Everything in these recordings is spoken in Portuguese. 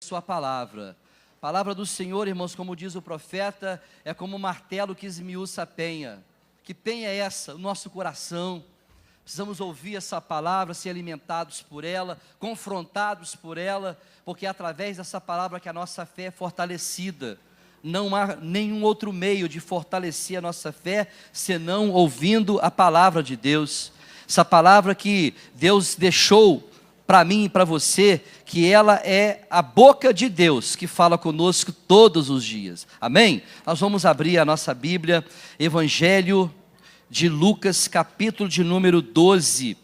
Sua palavra. A palavra do Senhor, irmãos, como diz o profeta, é como um martelo que esmiuça a penha. Que penha é essa? O nosso coração. Precisamos ouvir essa palavra, ser alimentados por ela, confrontados por ela, porque é através dessa palavra que a nossa fé é fortalecida. Não há nenhum outro meio de fortalecer a nossa fé, senão ouvindo a palavra de Deus. Essa palavra que Deus deixou para mim e para você, que ela é a boca de Deus, que fala conosco todos os dias. Amém? Nós vamos abrir a nossa Bíblia, Evangelho de Lucas, capítulo de número 12.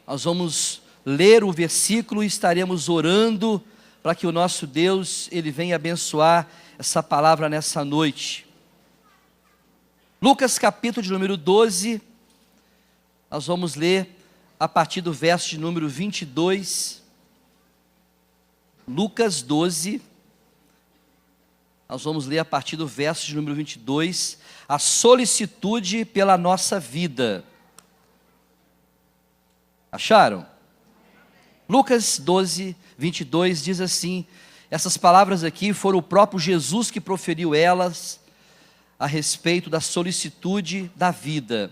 Nós vamos ler o versículo e estaremos orando para que o nosso Deus, Ele venha abençoar essa palavra nessa noite. Lucas, capítulo de número 12, nós vamos ler a partir do verso de número 22, Lucas 12, nós vamos ler a partir do verso de número 22, a solicitude pela nossa vida. Acharam? Lucas 12, 22 diz assim, essas palavras aqui foram o próprio Jesus que proferiu elas a respeito da solicitude da vida.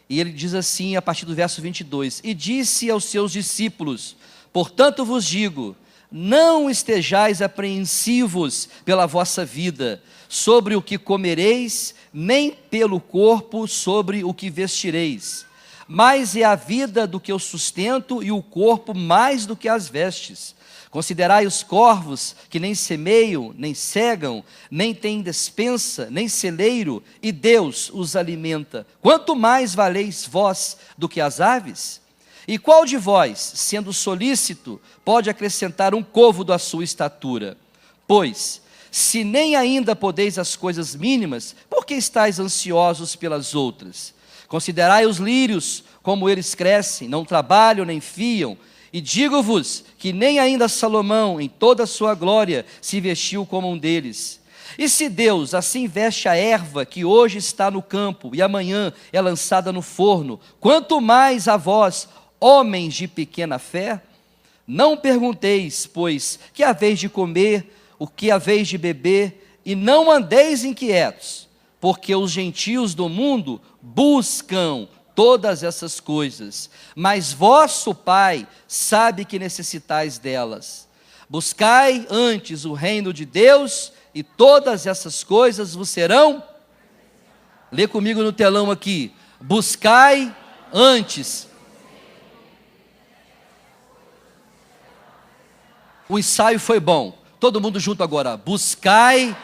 E ele diz assim a partir do verso 22, e disse aos seus discípulos, portanto vos digo, não estejais apreensivos pela vossa vida, sobre o que comereis, nem pelo corpo sobre o que vestireis. Mais é a vida do que o sustento, e o corpo mais do que as vestes. Considerai os corvos, que nem semeiam, nem cegam, nem têm despensa, nem celeiro, e Deus os alimenta. Quanto mais valeis vós do que as aves? E qual de vós, sendo solícito, pode acrescentar um côvado à sua estatura? Pois, se nem ainda podeis as coisas mínimas, por que estáis ansiosos pelas outras? Considerai os lírios, como eles crescem, não trabalham nem fiam, e digo-vos que nem ainda Salomão, em toda a sua glória, se vestiu como um deles. E se Deus assim veste a erva que hoje está no campo e amanhã é lançada no forno, quanto mais a vós, homens de pequena fé? Não pergunteis, pois, que haveis de comer, o que haveis de beber, e não andeis inquietos, porque os gentios do mundo buscam todas essas coisas, mas vosso Pai sabe que necessitais delas. Buscai antes o reino de Deus, e todas essas coisas vos serão. Lê comigo no telão aqui, buscai antes. O ensaio foi bom, todo mundo junto agora, buscai.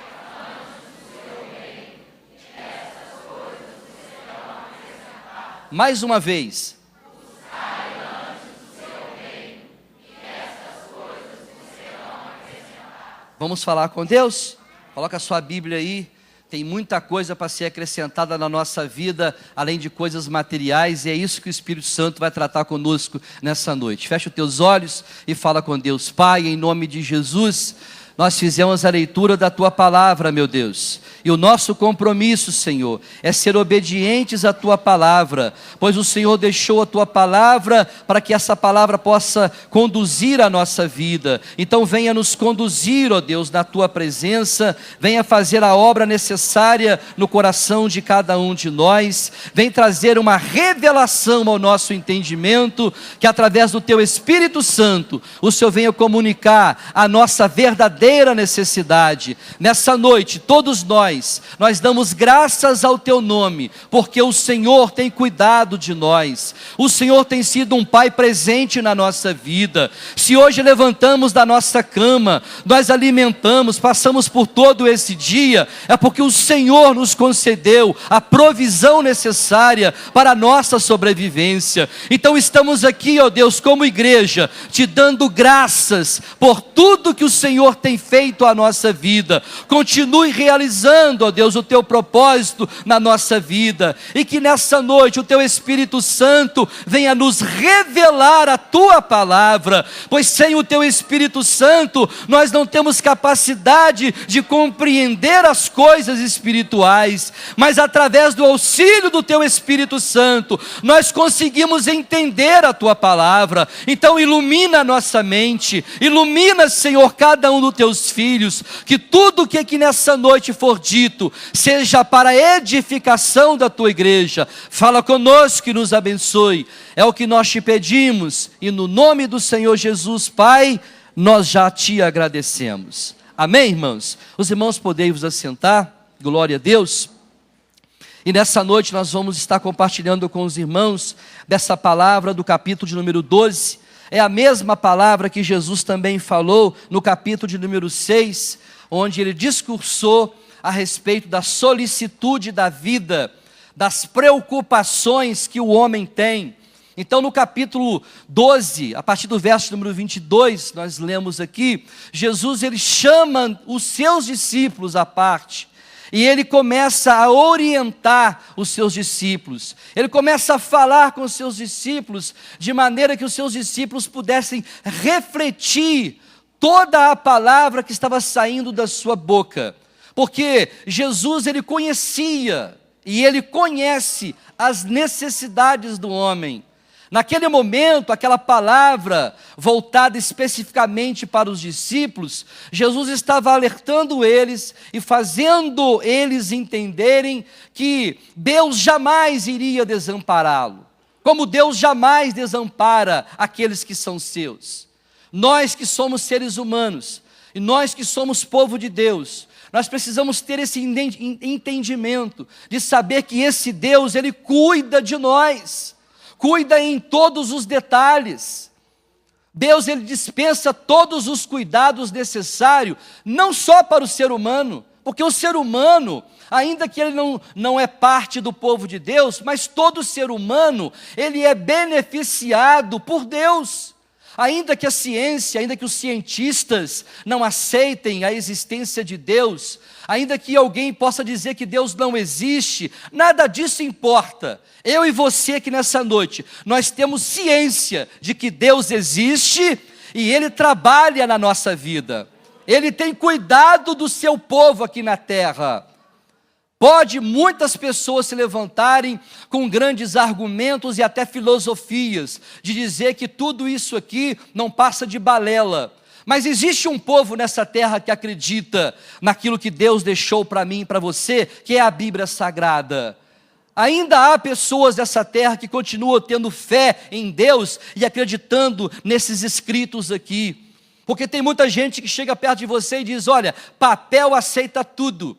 Mais uma vez. Buscai antes o seu reino, e essas coisas vos serão acrescentadas. Vamos falar com Deus? Coloca a sua Bíblia aí. Tem muita coisa para ser acrescentada na nossa vida, além de coisas materiais, e é isso que o Espírito Santo vai tratar conosco nessa noite. Fecha os teus olhos e fala com Deus. Pai, em nome de Jesus, nós fizemos a leitura da Tua palavra, meu Deus, e o nosso compromisso, Senhor, é ser obedientes à Tua palavra, pois o Senhor deixou a Tua palavra para que essa palavra possa conduzir a nossa vida. Então venha nos conduzir, ó Deus, na Tua presença, venha fazer a obra necessária no coração de cada um de nós, vem trazer uma revelação ao nosso entendimento, que através do Teu Espírito Santo, o Senhor venha comunicar a nossa verdadeira necessidade. Nessa noite, todos nós damos graças ao Teu nome, porque o Senhor tem cuidado de nós, o Senhor tem sido um Pai presente na nossa vida. Se hoje levantamos da nossa cama, nós alimentamos, passamos por todo esse dia, é porque o Senhor nos concedeu a provisão necessária para a nossa sobrevivência. Então estamos aqui, ó Deus, como igreja, te dando graças por tudo que o Senhor tem feito a nossa vida. Continue realizando, ó Deus, o teu propósito na nossa vida. E que nessa noite o teu Espírito Santo venha nos revelar a tua palavra. Pois sem o teu Espírito Santo, nós não temos capacidade de compreender as coisas espirituais. Mas através do auxílio do teu Espírito Santo, nós conseguimos entender a tua palavra. Então ilumina a nossa mente, ilumina, Senhor, cada um dos teus filhos, que tudo que aqui nessa noite for dito, seja para a edificação da tua igreja. Fala conosco e nos abençoe, é o que nós te pedimos, e no nome do Senhor Jesus, Pai, nós já te agradecemos. Amém, irmãos? Os irmãos podem vos assentar, glória a Deus. E nessa noite nós vamos estar compartilhando com os irmãos dessa palavra do capítulo de número 12, é a mesma palavra que Jesus também falou no capítulo de número 6, onde ele discursou a respeito da solicitude da vida, das preocupações que o homem tem. Então no capítulo 12, a partir do verso número 22, nós lemos aqui, Jesus ele chama os seus discípulos à parte, e ele começa a orientar os seus discípulos. Ele começa a falar com os seus discípulos, de maneira que os seus discípulos pudessem refletir toda a palavra que estava saindo da sua boca. Porque Jesus, ele conhecia, e ele conhece as necessidades do homem. Naquele momento, aquela palavra voltada especificamente para os discípulos, Jesus estava alertando eles e fazendo eles entenderem que Deus jamais iria desampará-lo, como Deus jamais desampara aqueles que são seus. Nós que somos seres humanos, e nós que somos povo de Deus, nós precisamos ter esse entendimento de saber que esse Deus, ele cuida de nós. Cuida em todos os detalhes. Deus ele dispensa todos os cuidados necessários, não só para o ser humano, porque o ser humano, ainda que ele não é parte do povo de Deus, mas todo ser humano, ele é beneficiado por Deus. Ainda que a ciência, ainda que os cientistas não aceitem a existência de Deus, ainda que alguém possa dizer que Deus não existe, nada disso importa. Eu e você aqui nessa noite, nós temos ciência de que Deus existe e Ele trabalha na nossa vida. Ele tem cuidado do seu povo aqui na terra. Pode muitas pessoas se levantarem com grandes argumentos e até filosofias, de dizer que tudo isso aqui não passa de balela. Mas existe um povo nessa terra que acredita naquilo que Deus deixou para mim e para você, que é a Bíblia Sagrada. Ainda há pessoas dessa terra que continuam tendo fé em Deus e acreditando nesses escritos aqui. Porque tem muita gente que chega perto de você e diz, olha, papel aceita tudo.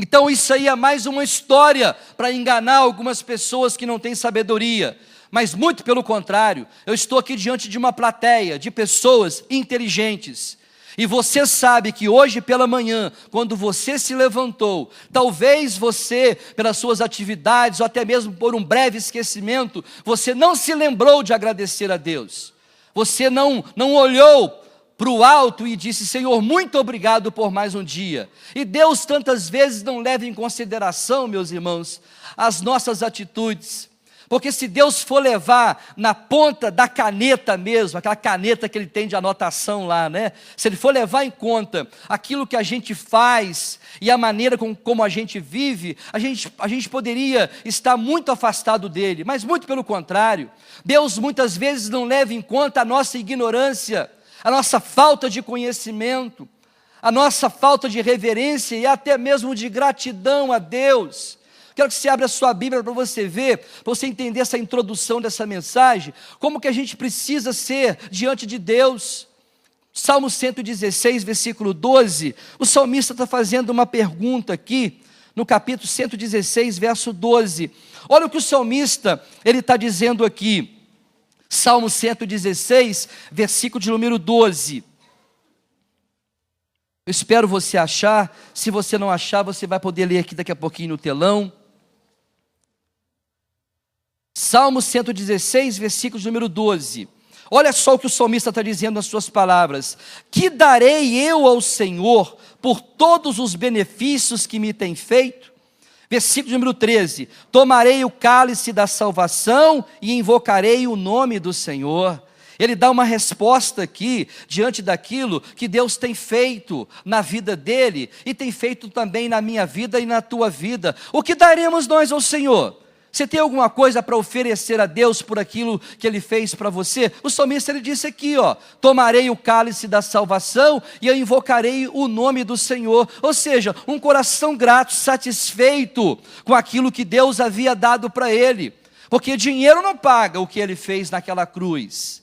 Então isso aí é mais uma história para enganar algumas pessoas que não têm sabedoria. Mas muito pelo contrário, eu estou aqui diante de uma plateia de pessoas inteligentes. E você sabe que hoje pela manhã, quando você se levantou, talvez você, pelas suas atividades, ou até mesmo por um breve esquecimento, você não se lembrou de agradecer a Deus. Você não olhou para o alto e disse, Senhor, muito obrigado por mais um dia. E Deus tantas vezes não leva em consideração, meus irmãos, as nossas atitudes. Porque se Deus for levar na ponta da caneta mesmo, aquela caneta que Ele tem de anotação lá, né? Se Ele for levar em conta aquilo que a gente faz e a maneira como a gente vive, a gente poderia estar muito afastado dEle. Mas muito pelo contrário, Deus muitas vezes não leva em conta a nossa ignorância, a nossa falta de conhecimento, a nossa falta de reverência e até mesmo de gratidão a Deus. Quero que você abra a sua Bíblia para você ver, para você entender essa introdução dessa mensagem, como que a gente precisa ser diante de Deus. Salmo 116, versículo 12, o salmista está fazendo uma pergunta aqui, no capítulo 116, verso 12. Olha o que o salmista ele está dizendo aqui. Salmo 116, versículo de número 12. Eu espero você achar. Se você não achar, você vai poder ler aqui daqui a pouquinho no telão. Salmo 116, versículo de número 12. Olha só o que o salmista está dizendo nas suas palavras: que darei eu ao Senhor por todos os benefícios que me tem feito? Versículo número 13: tomarei o cálice da salvação e invocarei o nome do Senhor. Ele dá uma resposta aqui, diante daquilo que Deus tem feito na vida dele, e tem feito também na minha vida e na tua vida. O que daremos nós ao Senhor? Você tem alguma coisa para oferecer a Deus por aquilo que Ele fez para você? O salmista, ele disse aqui, tomarei o cálice da salvação e eu invocarei o nome do Senhor. Ou seja, um coração grato, satisfeito com aquilo que Deus havia dado para ele. Porque dinheiro não paga o que Ele fez naquela cruz.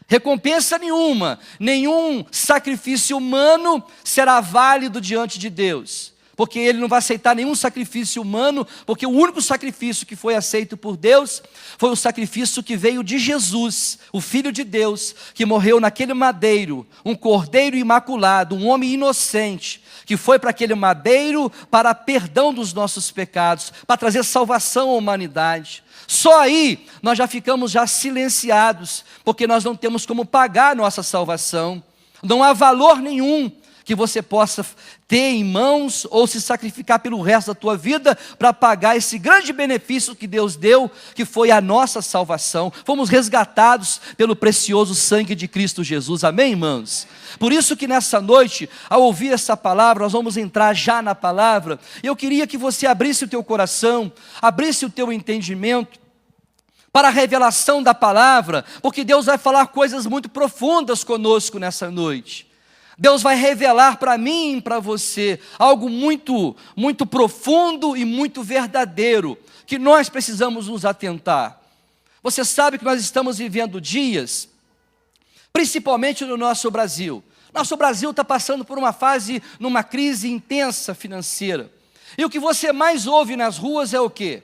Recompensa nenhuma, nenhum sacrifício humano será válido diante de Deus. Porque Ele não vai aceitar nenhum sacrifício humano, porque o único sacrifício que foi aceito por Deus foi o sacrifício que veio de Jesus, o Filho de Deus, que morreu naquele madeiro, um cordeiro imaculado, um homem inocente, que foi para aquele madeiro para perdão dos nossos pecados, para trazer salvação à humanidade. Só aí nós já ficamos silenciados, porque nós não temos como pagar a nossa salvação. Não há valor nenhum que você possa ter em mãos ou se sacrificar pelo resto da tua vida para pagar esse grande benefício que Deus deu, que foi a nossa salvação. Fomos resgatados pelo precioso sangue de Cristo Jesus, amém, irmãos? Por isso que nessa noite, ao ouvir essa palavra, nós vamos entrar já na palavra. Eu queria que você abrisse o teu coração, abrisse o teu entendimento para a revelação da palavra, porque Deus vai falar coisas muito profundas conosco nessa noite. Deus vai revelar para mim e para você algo muito, muito profundo e muito verdadeiro, que nós precisamos nos atentar. Você sabe que nós estamos vivendo dias, principalmente no nosso Brasil. Nosso Brasil está passando por uma fase, numa crise intensa financeira. E o que você mais ouve nas ruas é o quê?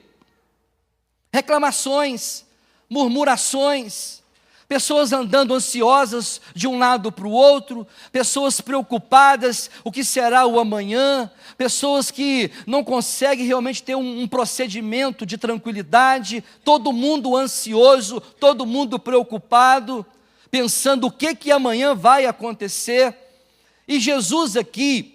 Reclamações, murmurações, pessoas andando ansiosas de um lado para o outro, pessoas preocupadas, o que será o amanhã, pessoas que não conseguem realmente ter um procedimento de tranquilidade, todo mundo ansioso, todo mundo preocupado, pensando o que amanhã vai acontecer. E Jesus aqui,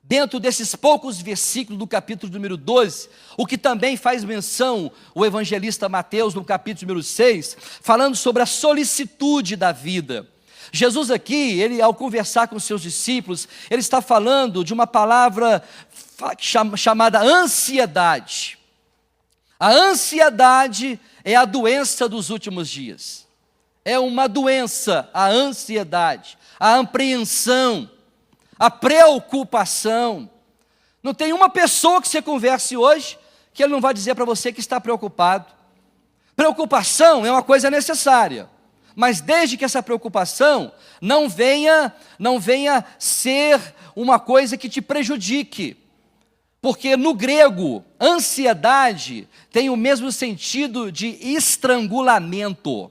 dentro desses poucos versículos do capítulo número 12, o que também faz menção o evangelista Mateus no capítulo número 6, falando sobre a solicitude da vida. Jesus aqui, ele ao conversar com os seus discípulos, ele está falando de uma palavra chamada ansiedade. A ansiedade é a doença dos últimos dias. É uma doença, a ansiedade, a apreensão, a preocupação. Não tem uma pessoa que você converse hoje que ele não vai dizer para você que está preocupado. Preocupação é uma coisa necessária, mas desde que essa preocupação não venha ser uma coisa que te prejudique. Porque no grego, ansiedade tem o mesmo sentido de estrangulamento.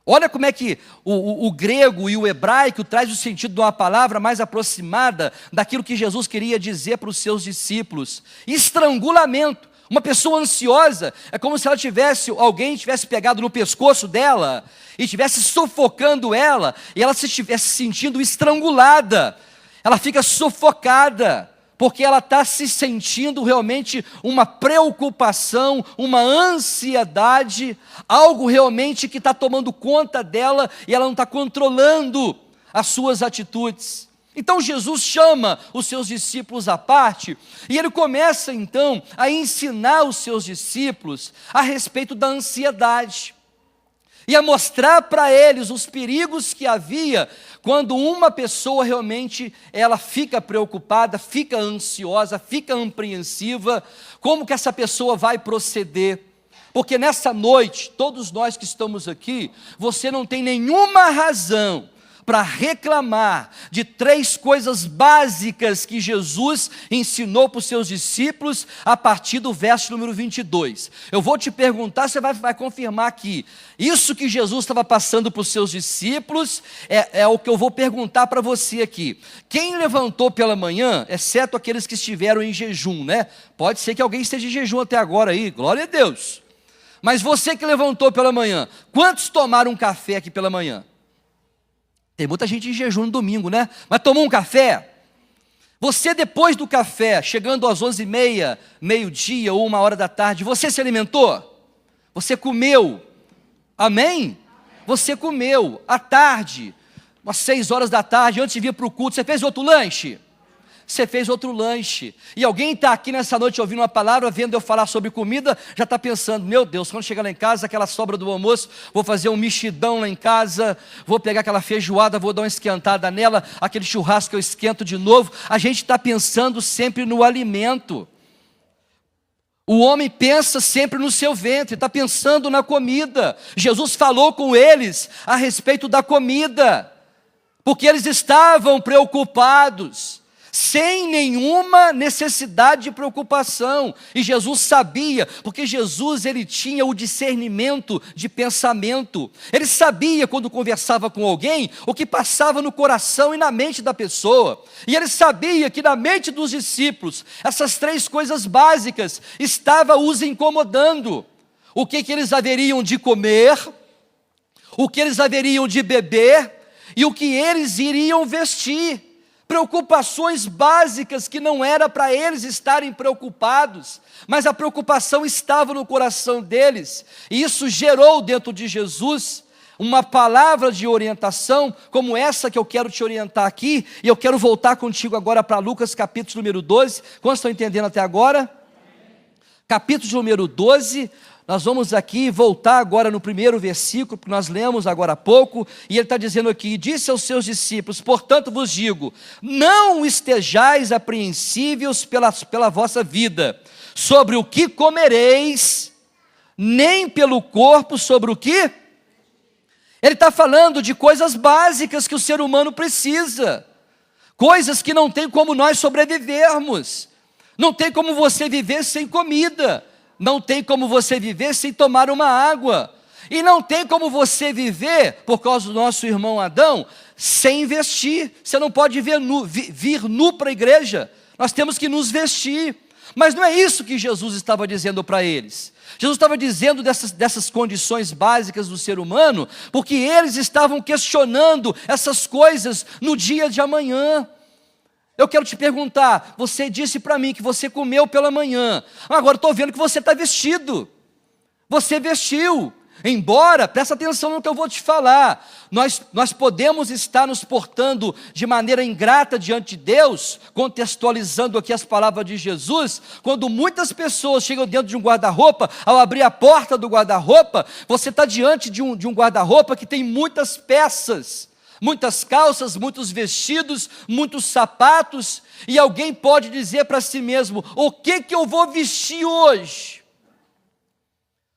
Olha como é que o grego e o hebraico traz o sentido de uma palavra mais aproximada daquilo que Jesus queria dizer para os seus discípulos. Estrangulamento. Uma pessoa ansiosa é como se alguém tivesse pegado no pescoço dela e estivesse sufocando ela, e ela se estivesse sentindo estrangulada. Ela fica sufocada, porque ela está se sentindo realmente uma preocupação, uma ansiedade, algo realmente que está tomando conta dela e ela não está controlando as suas atitudes. Então Jesus chama os seus discípulos à parte e ele começa então a ensinar os seus discípulos a respeito da ansiedade. E a mostrar para eles os perigos que havia quando uma pessoa realmente ela fica preocupada, fica ansiosa, fica apreensiva, como que essa pessoa vai proceder. Porque nessa noite, todos nós que estamos aqui, você não tem nenhuma razão para reclamar de 3 coisas básicas que Jesus ensinou para os seus discípulos a partir do verso número 22. Eu vou te perguntar, você vai confirmar aqui. Isso que Jesus estava passando para os seus discípulos é o que eu vou perguntar para você aqui. Quem levantou pela manhã, exceto aqueles que estiveram em jejum, né? Pode ser que alguém esteja em jejum até agora aí, glória a Deus. Mas você que levantou pela manhã, quantos tomaram um café aqui pela manhã? Tem muita gente em jejum no domingo, né? Mas tomou um café? Você depois do café, chegando às 11h30, meio-dia ou 1h da tarde, você se alimentou? Você comeu? Amém? Você comeu à tarde, umas 6h da tarde, antes de vir para o culto, você fez outro lanche? Você fez outro lanche. E alguém está aqui nessa noite ouvindo uma palavra, vendo eu falar sobre comida, já está pensando, meu Deus, quando chegar lá em casa, aquela sobra do almoço, vou fazer um mexidão lá em casa, vou pegar aquela feijoada, vou dar uma esquentada nela, aquele churrasco que eu esquento de novo. A gente está pensando sempre no alimento. O homem pensa sempre no seu ventre, está pensando na comida. Jesus falou com eles a respeito da comida, porque eles estavam preocupados, sem nenhuma necessidade de preocupação. E Jesus sabia, porque Jesus ele tinha o discernimento de pensamento. Ele sabia quando conversava com alguém, o que passava no coração e na mente da pessoa. E ele sabia que na mente dos discípulos, essas 3 coisas básicas estavam os incomodando. O que eles haveriam de comer, o que eles haveriam de beber e o que eles iriam vestir. Preocupações básicas que não era para eles estarem preocupados, mas a preocupação estava no coração deles, e isso gerou dentro de Jesus uma palavra de orientação, como essa que eu quero te orientar aqui, e eu quero voltar contigo agora para Lucas capítulo número 12, quantos estão entendendo até agora? Capítulo número 12, nós vamos aqui voltar agora no primeiro versículo, que nós lemos agora há pouco, e ele está dizendo aqui, disse aos seus discípulos, portanto vos digo, não estejais apreensíveis pela vossa vida, sobre o que comereis, nem pelo corpo sobre o que? Ele está falando de coisas básicas que o ser humano precisa, coisas que não tem como nós sobrevivermos, não tem como você viver sem comida, não tem como você viver sem tomar uma água, e não tem como você viver, por causa do nosso irmão Adão, sem vestir. Você não pode vir nu para a igreja, nós temos que nos vestir. Mas não é isso que Jesus estava dizendo para eles. Jesus estava dizendo dessas condições básicas do ser humano, porque eles estavam questionando essas coisas no dia de amanhã. Eu quero te perguntar, você disse para mim que você comeu pela manhã, agora estou vendo que você está vestido, você vestiu, embora, presta atenção no que eu vou te falar, nós podemos estar nos portando de maneira ingrata diante de Deus, contextualizando aqui as palavras de Jesus, quando muitas pessoas chegam dentro de um guarda-roupa, ao abrir a porta do guarda-roupa, você está diante de um guarda-roupa que tem muitas peças, muitas calças, muitos vestidos, muitos sapatos, e alguém pode dizer para si mesmo, o que eu vou vestir hoje?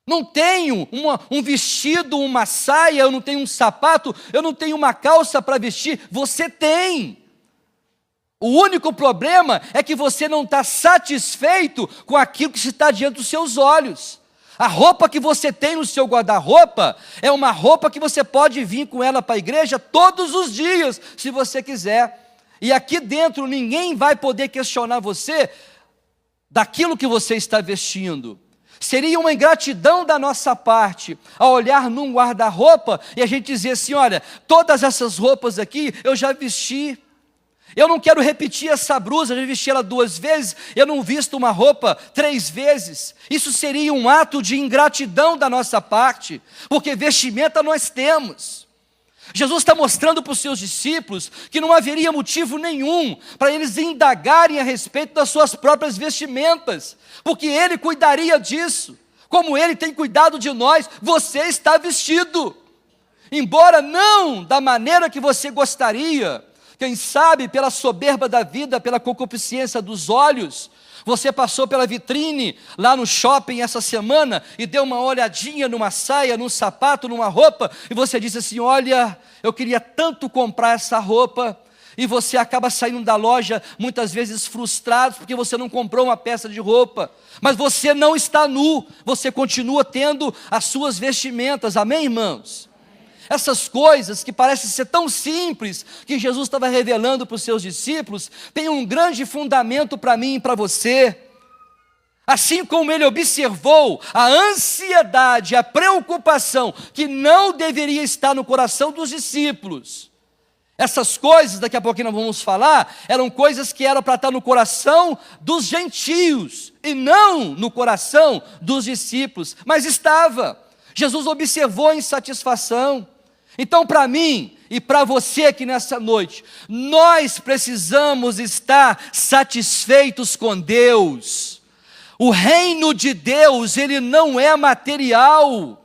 Não tenho um vestido, uma saia, eu não tenho um sapato, eu não tenho uma calça para vestir. Você tem. O único problema é que você não está satisfeito com aquilo que está diante dos seus olhos. A roupa que você tem no seu guarda-roupa é uma roupa que você pode vir com ela para a igreja todos os dias, se você quiser. E aqui dentro ninguém vai poder questionar você daquilo que você está vestindo. Seria uma ingratidão da nossa parte ao olhar num guarda-roupa e a gente dizer assim, olha, todas essas roupas aqui eu já vesti. Eu não quero repetir essa blusa, eu já vesti ela 2 vezes, eu não visto uma roupa 3 vezes. Isso seria um ato de ingratidão da nossa parte, porque vestimenta nós temos. Jesus está mostrando para os seus discípulos que não haveria motivo nenhum para eles indagarem a respeito das suas próprias vestimentas, porque Ele cuidaria disso, como Ele tem cuidado de nós. Você está vestido, embora não da maneira que você gostaria, quem sabe pela soberba da vida, pela concupiscência dos olhos. Você passou pela vitrine lá no shopping essa semana e deu uma olhadinha numa saia, num sapato, numa roupa, e você disse assim, olha, eu queria tanto comprar essa roupa, e você acaba saindo da loja muitas vezes frustrado, porque você não comprou uma peça de roupa, mas você não está nu, você continua tendo as suas vestimentas, amém, irmãos? Essas coisas que parecem ser tão simples, que Jesus estava revelando para os seus discípulos, têm um grande fundamento para mim e para você. Assim como ele observou a ansiedade, a preocupação que não deveria estar no coração dos discípulos. Essas coisas, daqui a pouquinho nós vamos falar, eram coisas que eram para estar no coração dos gentios e não no coração dos discípulos, mas estava. Jesus observou a insatisfação. Então, para mim e para você aqui nessa noite, nós precisamos estar satisfeitos com Deus. O reino de Deus, ele não é material.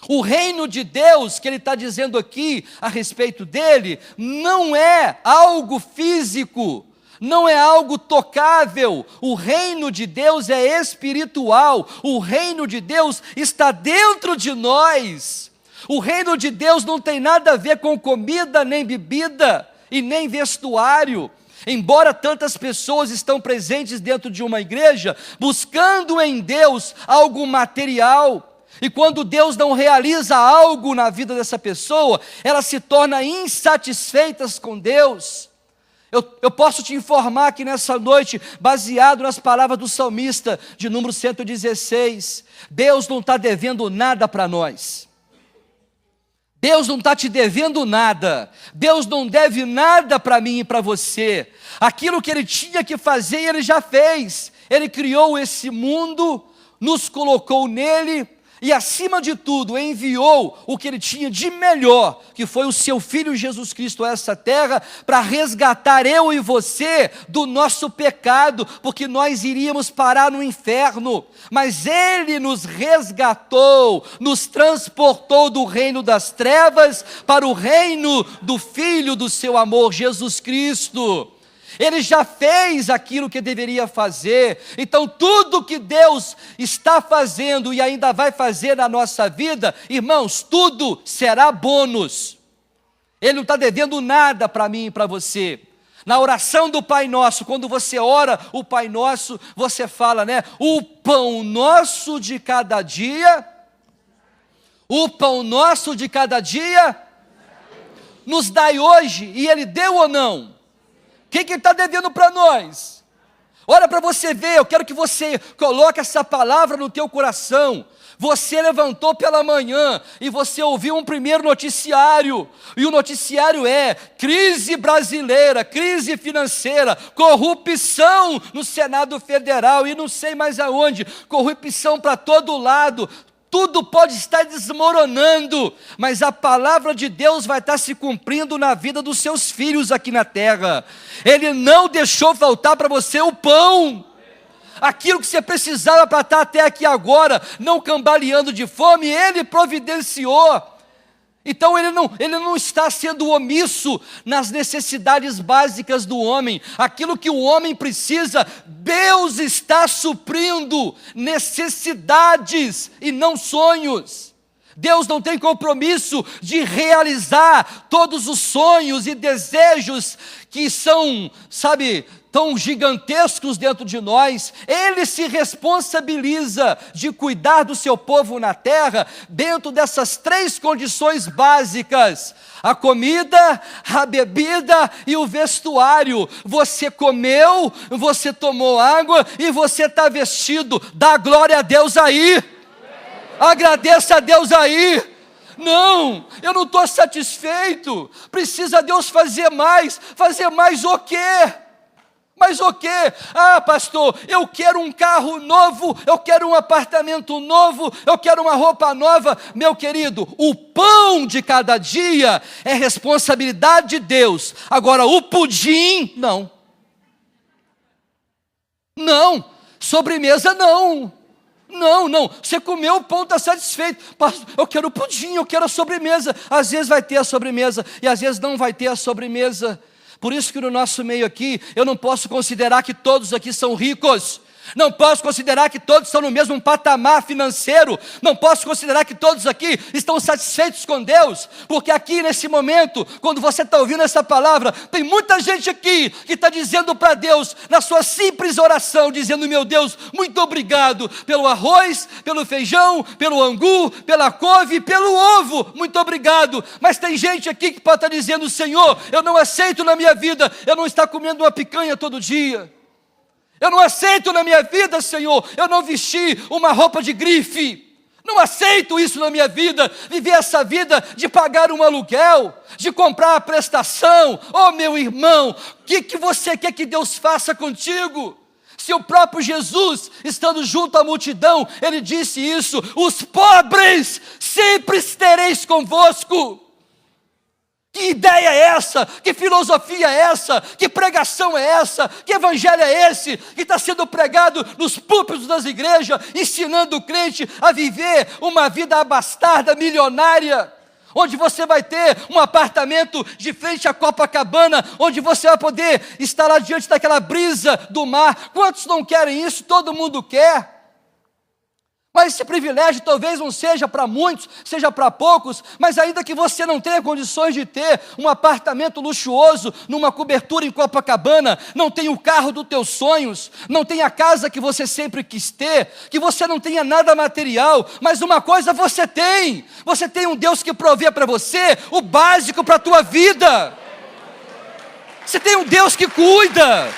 O reino de Deus, que ele está dizendo aqui a respeito dele, não é algo físico, não é algo tocável. O reino de Deus é espiritual. O reino de Deus está dentro de nós. O reino de Deus não tem nada a ver com comida, nem bebida e nem vestuário. Embora tantas pessoas estão presentes dentro de uma igreja, buscando em Deus algo material, e quando Deus não realiza algo na vida dessa pessoa, ela se torna insatisfeita com Deus. Eu posso te informar aqui nessa noite, baseado nas palavras do salmista, de número 116, Deus não está devendo nada para nós. Deus não está te devendo nada. Deus não deve nada para mim e para você. Aquilo que Ele tinha que fazer, Ele já fez. Ele criou esse mundo, nos colocou nele e, acima de tudo, enviou o que Ele tinha de melhor, que foi o Seu Filho Jesus Cristo a essa terra, para resgatar eu e você do nosso pecado, porque nós iríamos parar no inferno. Mas Ele nos resgatou, nos transportou do reino das trevas para o reino do Filho do Seu amor, Jesus Cristo. Ele já fez aquilo que deveria fazer. Então tudo que Deus está fazendo e ainda vai fazer na nossa vida, irmãos, tudo será bônus. Ele não está devendo nada para mim e para você. Na oração do Pai Nosso, quando você ora o Pai Nosso, você fala, né? O pão nosso de cada dia, o pão nosso de cada dia, nos dai hoje. E Ele deu ou não? O que Ele está devendo para nós? Olha para você ver, eu quero que você coloque essa palavra no teu coração. Você levantou pela manhã e você ouviu um primeiro noticiário, e o noticiário é crise brasileira, crise financeira, corrupção no Senado Federal e não sei mais aonde, corrupção para todo lado. Tudo pode estar desmoronando, mas a palavra de Deus vai estar se cumprindo na vida dos seus filhos aqui na terra. Ele não deixou faltar para você o pão, aquilo que você precisava para estar até aqui agora, não cambaleando de fome, Ele providenciou. Então ele não está sendo omisso nas necessidades básicas do homem. Aquilo que o homem precisa, Deus está suprindo necessidades e não sonhos. Deus não tem compromisso de realizar todos os sonhos e desejos que são, tão gigantescos dentro de nós. Ele se responsabiliza de cuidar do seu povo na terra, dentro dessas três condições básicas: a comida, a bebida e o vestuário. Você comeu, você tomou água e você está vestido. Dá glória a Deus aí, agradeça a Deus aí. Não, eu não estou satisfeito, precisa Deus fazer mais o quê? Mas o quê? Ah, pastor, eu quero um carro novo, eu quero um apartamento novo, eu quero uma roupa nova. Meu querido, o pão de cada dia é responsabilidade de Deus. Agora, o pudim, não. Não, sobremesa não. Não, você comeu o pão, está satisfeito. Pastor, eu quero o pudim, eu quero a sobremesa. Às vezes vai ter a sobremesa e às vezes não vai ter a sobremesa. Por isso que no nosso meio aqui, eu não posso considerar que todos aqui são ricos. Não posso considerar que todos estão no mesmo patamar financeiro. Não posso considerar que todos aqui estão satisfeitos com Deus. Porque aqui nesse momento, quando você está ouvindo essa palavra, tem muita gente aqui que está dizendo para Deus, na sua simples oração, dizendo: meu Deus, muito obrigado pelo arroz, pelo feijão, pelo angu, pela couve, pelo ovo, muito obrigado. Mas tem gente aqui que pode estar dizendo: Senhor, eu não aceito na minha vida eu não estar comendo uma picanha todo dia. Eu não aceito na minha vida, Senhor, eu não vestir uma roupa de grife. Não aceito isso na minha vida, viver essa vida de pagar um aluguel, de comprar a prestação. Oh, meu irmão, o que você quer que Deus faça contigo? Se o próprio Jesus, estando junto à multidão, ele disse isso: os pobres sempre tereis convosco. Que ideia é essa? Que filosofia é essa? Que pregação é essa? Que evangelho é esse que está sendo pregado nos púlpitos das igrejas, ensinando o crente a viver uma vida abastada, milionária, onde você vai ter um apartamento de frente à Copacabana, onde você vai poder estar lá diante daquela brisa do mar? Quantos não querem isso? Todo mundo quer. Mas esse privilégio talvez não seja para muitos, seja para poucos, mas ainda que você não tenha condições de ter um apartamento luxuoso, numa cobertura em Copacabana, não tenha o carro dos teus sonhos, não tenha a casa que você sempre quis ter, que você não tenha nada material, mas uma coisa você tem um Deus que provê para você o básico para a tua vida. Você tem um Deus que cuida,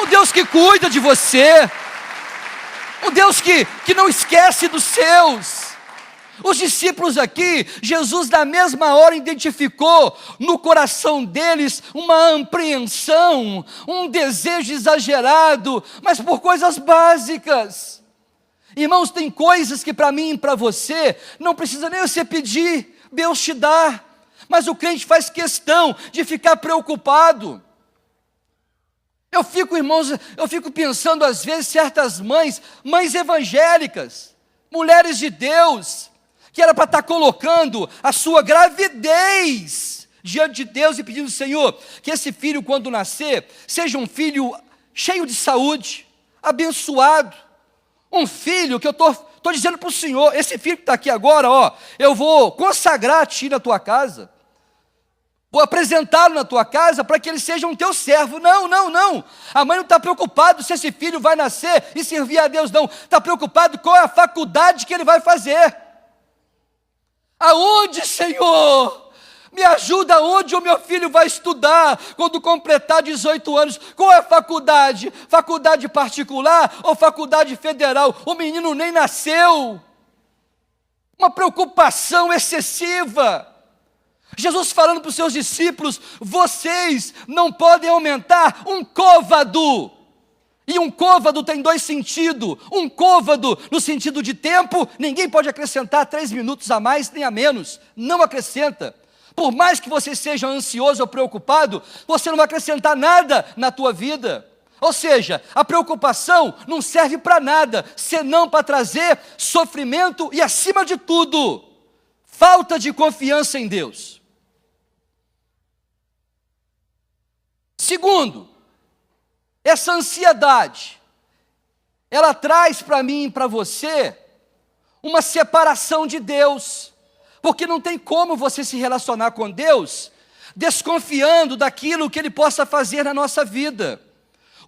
um Deus que cuida de você, um Deus que não esquece dos seus. Os discípulos aqui, Jesus na mesma hora identificou no coração deles uma apreensão, um desejo exagerado, mas por coisas básicas. Irmãos, tem coisas que para mim e para você, não precisa nem você pedir, Deus te dá, mas o crente faz questão de ficar preocupado. Irmãos, eu fico pensando às vezes certas mães evangélicas, mulheres de Deus, que era para estar colocando a sua gravidez diante de Deus e pedindo: Senhor, que esse filho quando nascer, seja um filho cheio de saúde, abençoado, um filho que eu estou dizendo para o Senhor, esse filho que está aqui agora, eu vou consagrar a ti na tua casa, vou apresentá-lo na tua casa para que ele seja um teu servo. Não. A mãe não está preocupada se esse filho vai nascer e servir a Deus, não. Está preocupado com a faculdade que ele vai fazer. Aonde, Senhor? Me ajuda onde o meu filho vai estudar quando completar 18 anos. Qual é a faculdade? Faculdade particular ou faculdade federal? O menino nem nasceu. Uma preocupação excessiva. Jesus falando para os seus discípulos: vocês não podem aumentar um côvado. E um côvado tem dois sentidos. Um côvado no sentido de tempo, ninguém pode acrescentar 3 minutos a mais nem a menos. Não acrescenta. Por mais que você seja ansioso ou preocupado, você não vai acrescentar nada na tua vida. Ou seja, a preocupação não serve para nada, senão para trazer sofrimento e, acima de tudo, falta de confiança em Deus. Segundo, essa ansiedade, ela traz para mim e para você uma separação de Deus, porque não tem como você se relacionar com Deus desconfiando daquilo que Ele possa fazer na nossa vida.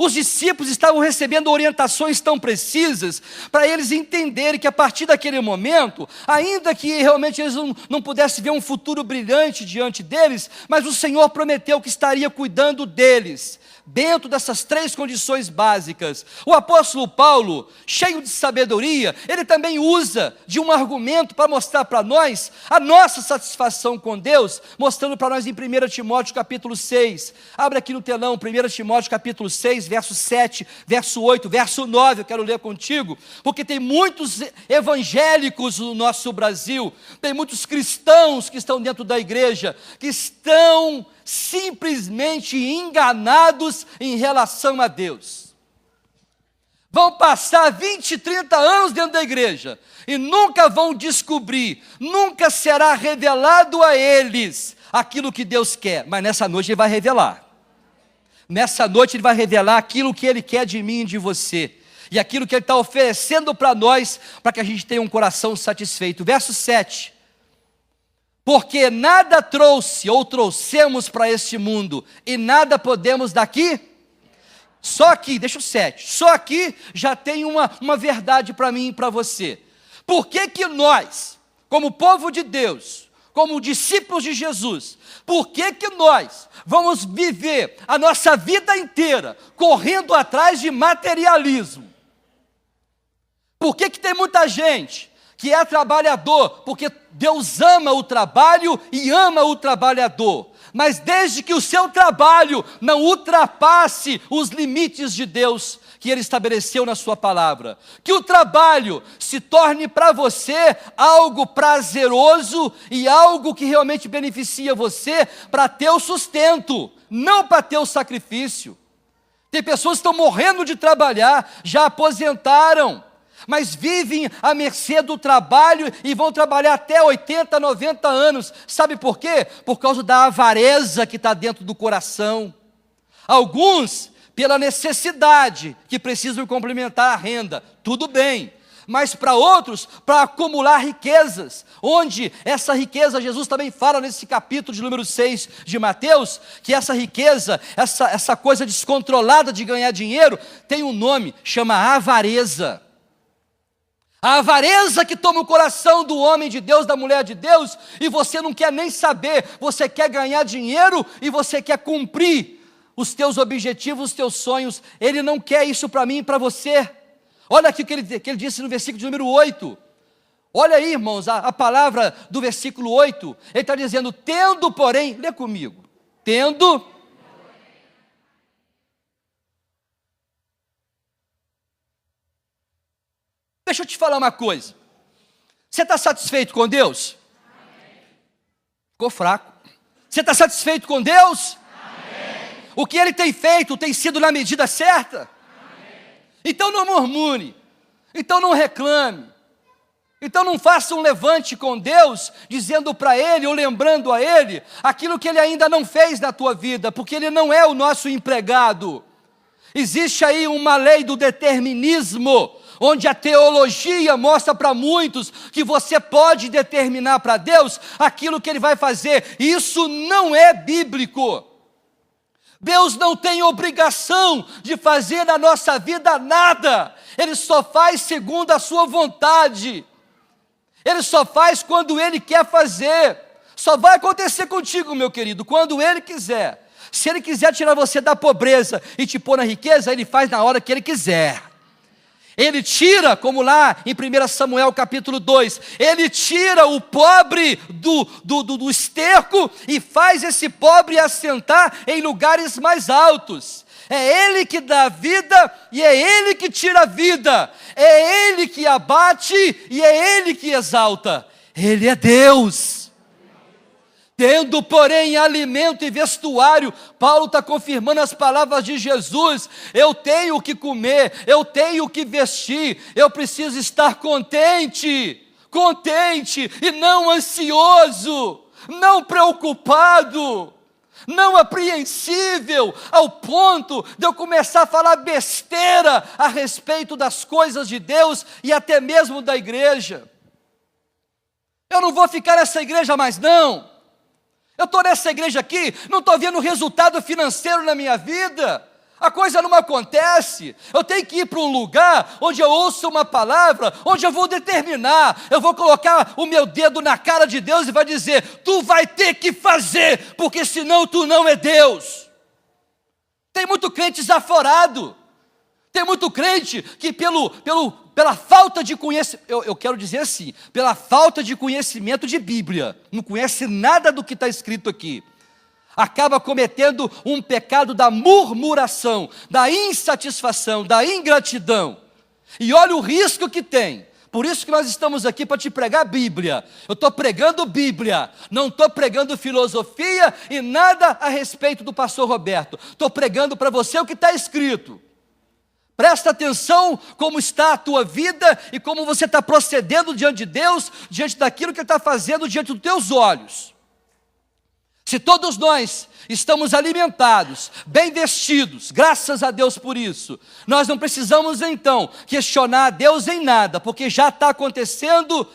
Os discípulos estavam recebendo orientações tão precisas para eles entenderem que a partir daquele momento, ainda que realmente eles não pudessem ver um futuro brilhante diante deles, mas o Senhor prometeu que estaria cuidando deles, dentro dessas 3 condições básicas. O apóstolo Paulo, cheio de sabedoria, ele também usa de um argumento para mostrar para nós a nossa satisfação com Deus, mostrando para nós em 1 Timóteo capítulo 6, abre aqui no telão, 1 Timóteo capítulo 6, verso 7, verso 8, verso 9, eu quero ler contigo, porque tem muitos evangélicos no nosso Brasil, tem muitos cristãos que estão dentro da igreja, que estão simplesmente enganados em relação a Deus. Vão passar 20, 30 anos dentro da igreja e nunca vão descobrir, nunca será revelado a eles aquilo que Deus quer, mas nessa noite Ele vai revelar. Nessa noite Ele vai revelar aquilo que Ele quer de mim e de você, e aquilo que Ele está oferecendo para nós, para que a gente tenha um coração satisfeito. Verso 7, porque nada trouxe ou trouxemos para este mundo, e nada podemos daqui. Só aqui, deixa o 7, só aqui já tem uma verdade para mim e para você. Por que nós, como povo de Deus, como discípulos de Jesus, por que que nós vamos viver a nossa vida inteira correndo atrás de materialismo? Por que que tem muita gente que é trabalhador? Porque Deus ama o trabalho e ama o trabalhador. Mas desde que o seu trabalho não ultrapasse os limites de Deus que Ele estabeleceu na sua palavra, que o trabalho se torne para você algo prazeroso e algo que realmente beneficia você para ter o sustento, não para ter o sacrifício. Tem pessoas que estão morrendo de trabalhar, já aposentaram, mas vivem à mercê do trabalho e vão trabalhar até 80, 90 anos. Sabe por quê? Por causa da avareza que está dentro do coração. Alguns, pela necessidade, que precisam complementar a renda, tudo bem. Mas para outros, para acumular riquezas, onde essa riqueza, Jesus também fala nesse capítulo de número 6 de Mateus, que essa riqueza, essa coisa descontrolada de ganhar dinheiro, tem um nome, chama avareza. A avareza que toma o coração do homem de Deus, da mulher de Deus, e você não quer nem saber, você quer ganhar dinheiro e você quer cumprir os teus objetivos, os teus sonhos. Ele não quer isso para mim e para você. Olha aqui o que ele disse no versículo de número 8. Olha aí, irmãos, a palavra do versículo 8. Ele está dizendo, tendo porém, lê comigo, tendo... Deixa eu te falar uma coisa. Você está satisfeito com Deus? Amém. Ficou fraco. Você está satisfeito com Deus? Amém. O que Ele tem feito tem sido na medida certa? Amém. Então não murmure. Então não reclame. Então não faça um levante com Deus, dizendo para Ele ou lembrando a Ele aquilo que Ele ainda não fez na tua vida, porque Ele não é o nosso empregado. Existe aí uma lei do determinismo, onde a teologia mostra para muitos que você pode determinar para Deus aquilo que Ele vai fazer. Isso não é bíblico. Deus não tem obrigação de fazer na nossa vida nada. Ele só faz segundo a sua vontade. Ele só faz quando Ele quer fazer. Só vai acontecer contigo, meu querido, quando Ele quiser. Se Ele quiser tirar você da pobreza e te pôr na riqueza, Ele faz na hora que Ele quiser. Ele tira, como lá em 1 Samuel capítulo 2, Ele tira o pobre do esterco e faz esse pobre assentar em lugares mais altos. É Ele que dá a vida e é Ele que tira a vida. É Ele que abate e é Ele que exalta. Ele é Deus. Tendo, porém, alimento e vestuário, Paulo está confirmando as palavras de Jesus, eu tenho o que comer, eu tenho o que vestir, eu preciso estar contente e não ansioso, não preocupado, não apreensível, ao ponto de eu começar a falar besteira a respeito das coisas de Deus e até mesmo da igreja. Eu não vou ficar nessa igreja mais não. Eu estou nessa igreja aqui, não estou vendo resultado financeiro na minha vida, a coisa não acontece. Eu tenho que ir para um lugar onde eu ouço uma palavra, onde eu vou determinar, eu vou colocar o meu dedo na cara de Deus e vai dizer, tu vai ter que fazer, porque senão tu não é Deus. Tem muito crente desaforado, tem muito crente que pela falta de conhecimento, eu quero dizer assim, pela falta de conhecimento de Bíblia, não conhece nada do que está escrito aqui, acaba cometendo um pecado da murmuração, da insatisfação, da ingratidão, e olha o risco que tem. Por isso que nós estamos aqui para te pregar Bíblia. Eu estou pregando Bíblia, não estou pregando filosofia e nada a respeito do pastor Roberto, estou pregando para você o que está escrito. Presta atenção como está a tua vida e como você está procedendo diante de Deus, diante daquilo que Ele está fazendo diante dos teus olhos. Se todos nós estamos alimentados, bem vestidos, graças a Deus por isso, nós não precisamos então questionar a Deus em nada, porque já está acontecendo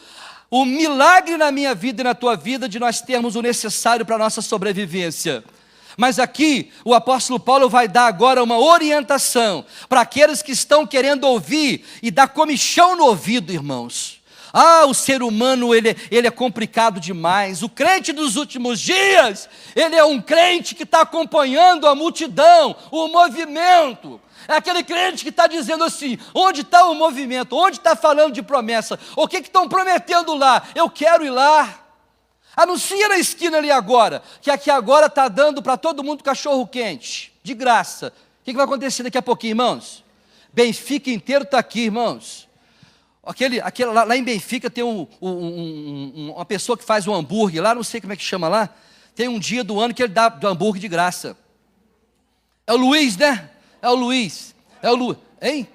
o milagre na minha vida e na tua vida de nós termos o necessário para a nossa sobrevivência. Mas aqui o apóstolo Paulo vai dar agora uma orientação para aqueles que estão querendo ouvir e dar comichão no ouvido, irmãos. Ah, o ser humano, ele é complicado demais. O crente dos últimos dias, ele é um crente que está acompanhando a multidão, o movimento. É aquele crente que está dizendo assim, onde está o movimento? Onde está falando de promessa? O que estão prometendo lá? Eu quero ir lá. Anuncia na esquina ali agora, que aqui agora está dando para todo mundo cachorro quente, de graça. O que vai acontecer daqui a pouquinho, irmãos? Benfica inteiro está aqui, irmãos. Lá em Benfica tem uma pessoa que faz um hambúrguer, lá não sei como é que chama lá, tem um dia do ano que ele dá do hambúrguer de graça. É o Luiz, né? É o Luiz. Hein?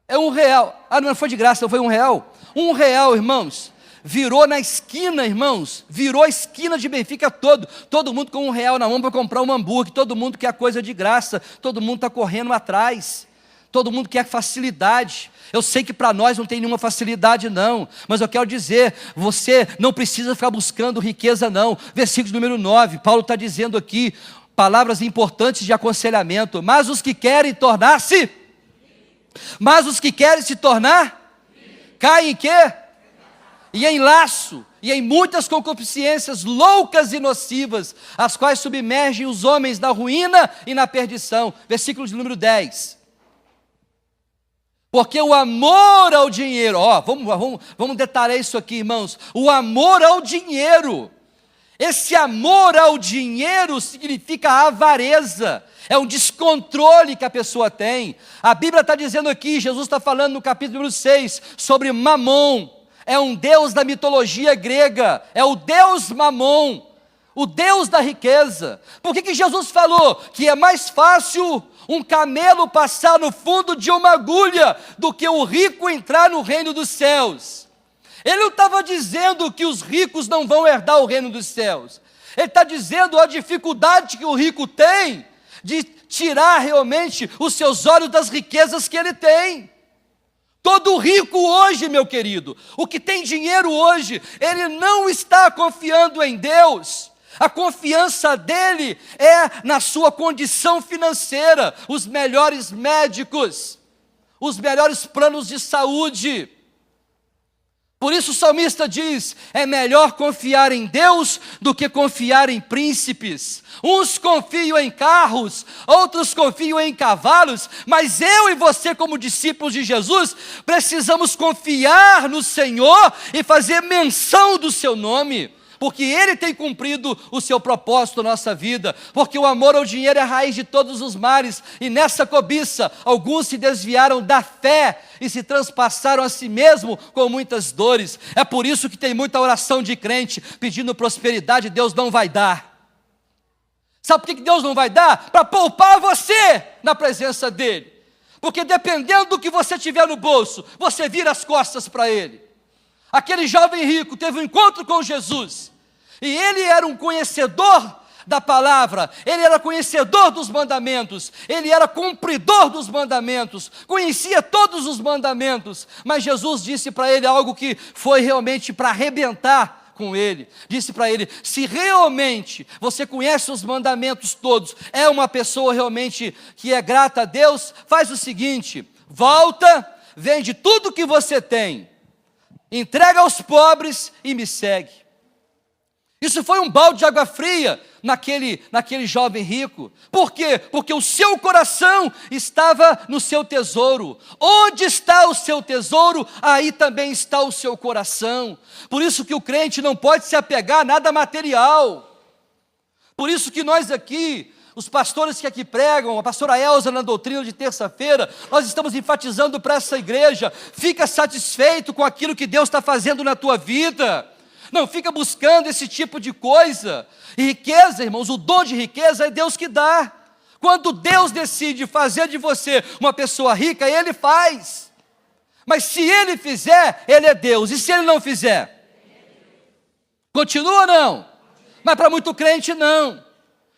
É R$1. Ah, não foi de graça, não foi R$1. R$1, irmãos. Virou na esquina, irmãos. Virou a esquina de Benfica todo mundo com R$1 na mão para comprar um hambúrguer. Todo mundo quer coisa de graça. Todo mundo está correndo atrás. Todo mundo quer facilidade. Eu sei que para nós não tem nenhuma facilidade não, mas eu quero dizer, você não precisa ficar buscando riqueza não. Versículo número 9, Paulo está dizendo aqui, palavras importantes de aconselhamento, mas os que querem se tornar, caem em quê? E em laço, e em muitas concupiscências loucas e nocivas, as quais submergem os homens na ruína e na perdição. Versículo de número 10. Porque o amor ao dinheiro, vamos detalhar isso aqui, irmãos. O amor ao dinheiro, esse amor ao dinheiro significa avareza, é um descontrole que a pessoa tem. A Bíblia está dizendo aqui, Jesus está falando no capítulo número 6, sobre Mamon, é um deus da mitologia grega, é o deus Mamon, o deus da riqueza. Por que Jesus falou que é mais fácil um camelo passar no fundo de uma agulha do que o rico entrar no reino dos céus? Ele não estava dizendo que os ricos não vão herdar o reino dos céus. Ele está dizendo a dificuldade que o rico tem de tirar realmente os seus olhos das riquezas que ele tem. Todo rico hoje, meu querido, o que tem dinheiro hoje, ele não está confiando em Deus. A confiança dele é na sua condição financeira, os melhores médicos, os melhores planos de saúde. Por isso o salmista diz, é melhor confiar em Deus do que confiar em príncipes. Uns confiam em carros, outros confiam em cavalos, mas eu e você como discípulos de Jesus, precisamos confiar no Senhor e fazer menção do seu nome. Porque Ele tem cumprido o seu propósito na nossa vida, porque o amor ao dinheiro é a raiz de todos os males, e nessa cobiça, alguns se desviaram da fé, e se transpassaram a si mesmo com muitas dores. É por isso que tem muita oração de crente, pedindo prosperidade, Deus não vai dar. Sabe por que Deus não vai dar? Para poupar você na presença dEle, porque dependendo do que você tiver no bolso, você vira as costas para Ele. Aquele jovem rico teve um encontro com Jesus, e ele era um conhecedor da palavra, ele era conhecedor dos mandamentos, ele era cumpridor dos mandamentos, conhecia todos os mandamentos, mas Jesus disse para ele algo que foi realmente para arrebentar com ele. Disse para ele, se realmente você conhece os mandamentos todos, é uma pessoa realmente que é grata a Deus, faz o seguinte, volta, vende tudo que você tem, entrega aos pobres e me segue. Isso foi um balde de água fria naquele jovem rico. Por quê? Porque o seu coração estava no seu tesouro. Onde está o seu tesouro, aí também está o seu coração. Por isso que o crente não pode se apegar a nada material. Por isso que nós aqui, os pastores que aqui pregam, a pastora Elza na doutrina de terça-feira, nós estamos enfatizando para essa igreja, fica satisfeito com aquilo que Deus está fazendo na tua vida, não fica buscando esse tipo de coisa. E riqueza, irmãos, o dom de riqueza é Deus que dá. Quando Deus decide fazer de você uma pessoa rica, Ele faz. Mas se Ele fizer, Ele é Deus, e se Ele não fizer? Continua ou não? Mas para muito crente não.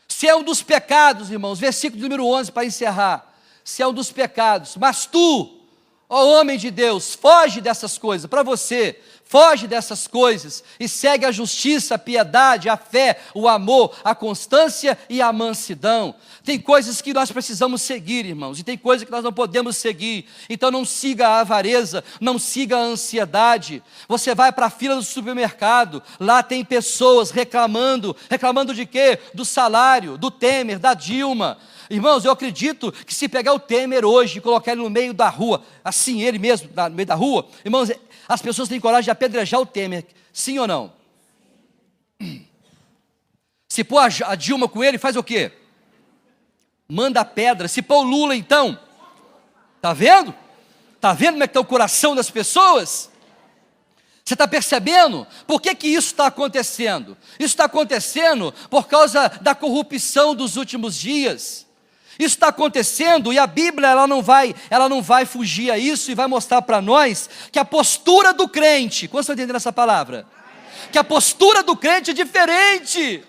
Se é um dos pecados, irmãos, versículo número 11 para encerrar, se é um dos pecados, mas tu, ó homem de Deus, foge dessas coisas, para você, Foge dessas coisas e segue a justiça, a piedade, a fé, o amor, a constância e a mansidão. Tem coisas que nós precisamos seguir, irmãos, e tem coisas que nós não podemos seguir. Então não siga a avareza, não siga a ansiedade. Você vai para a fila do supermercado, lá tem pessoas reclamando de quê? Do salário, do Temer, da Dilma. Irmãos, eu acredito que se pegar o Temer hoje e colocar ele no meio da rua, assim, ele mesmo, no meio da rua, irmãos, as pessoas têm coragem de apedrejar o Temer, sim ou não? Se pôr a Dilma com ele, faz o quê? Manda a pedra. Se pôr o Lula, então, está vendo? Está vendo como é que está o coração das pessoas? Você está percebendo? Por que isso está acontecendo? Isso está acontecendo por causa da corrupção dos últimos dias. Isso está acontecendo e a Bíblia ela não vai fugir a isso e vai mostrar para nós que a postura do crente, quantos estão entendendo essa palavra? Que a postura do crente é diferente.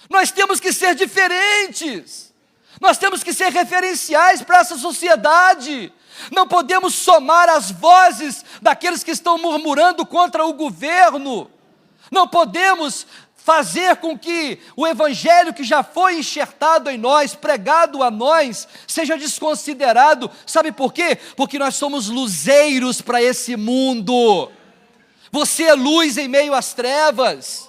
Nós temos que ser diferentes. Nós temos que ser referenciais para essa sociedade. Não podemos somar as vozes daqueles que estão murmurando contra o governo. Não podemos fazer com que o evangelho que já foi enxertado em nós, pregado a nós, seja desconsiderado. Sabe por quê? Porque nós somos luzeiros para esse mundo. Você é luz em meio às trevas.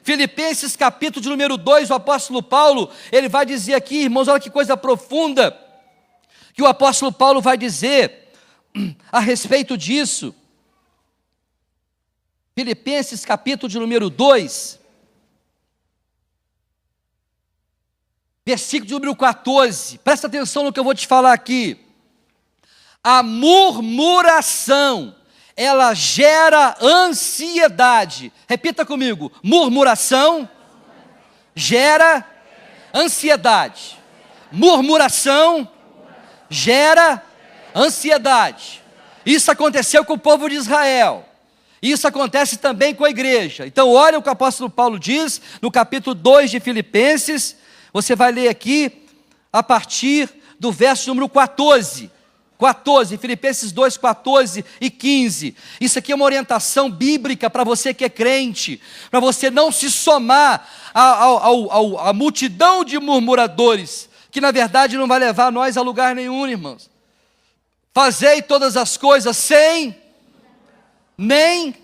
Filipenses capítulo de número 2, o apóstolo Paulo, ele vai dizer aqui, irmãos, olha que coisa profunda, que o apóstolo Paulo vai dizer a respeito disso. Filipenses capítulo de número 2, versículo de número 14, presta atenção no que eu vou te falar aqui. A murmuração, ela gera ansiedade. Repita comigo, murmuração gera ansiedade. Murmuração gera ansiedade. Isso aconteceu com o povo de Israel. Isso acontece também com a igreja. Então olha o que o apóstolo Paulo diz no capítulo 2 de Filipenses. Você vai ler aqui a partir do verso número 14, Filipenses 2, 14 e 15. Isso aqui é uma orientação bíblica para você que é crente, para você não se somar à multidão de murmuradores, que na verdade não vai levar nós a lugar nenhum, irmãos. Fazei todas as coisas sem, nem.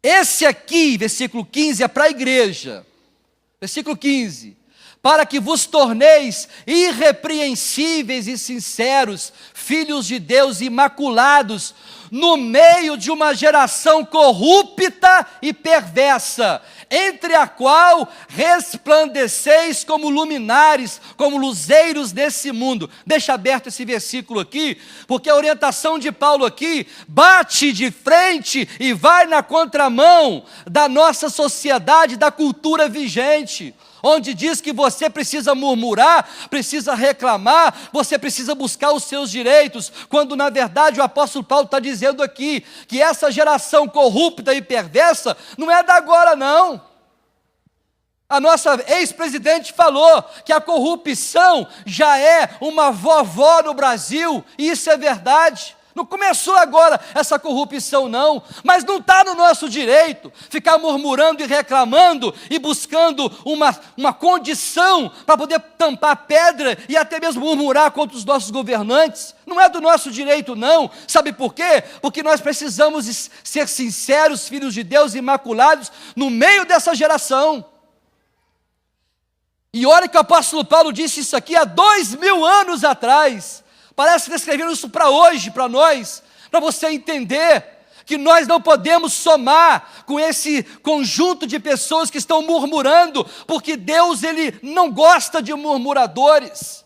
Esse aqui, versículo 15, é para a igreja. Versículo 15. Para que vos torneis irrepreensíveis e sinceros, filhos de Deus imaculados, no meio de uma geração corrupta e perversa, entre a qual resplandeceis como luminares, como luzeiros desse mundo. Deixa aberto esse versículo aqui, porque a orientação de Paulo aqui bate de frente e vai na contramão da nossa sociedade, da cultura vigente, onde diz que você precisa murmurar, precisa reclamar, você precisa buscar os seus direitos, quando na verdade o apóstolo Paulo está dizendo aqui, que essa geração corrupta e perversa, não é da agora não. A nossa ex-presidente falou que a corrupção já é uma vovó no Brasil, e isso é verdade. Não começou agora essa corrupção não, mas não está no nosso direito ficar murmurando e reclamando e buscando uma condição para poder tampar pedra e até mesmo murmurar contra os nossos governantes. Não é do nosso direito não, sabe por quê? Porque nós precisamos ser sinceros, filhos de Deus imaculados, no meio dessa geração. E olha que o apóstolo Paulo disse isso aqui há 2000 anos atrás. Parece que está escrevendo isso para hoje, para nós, para você entender que nós não podemos somar com esse conjunto de pessoas que estão murmurando, porque Deus ele não gosta de murmuradores.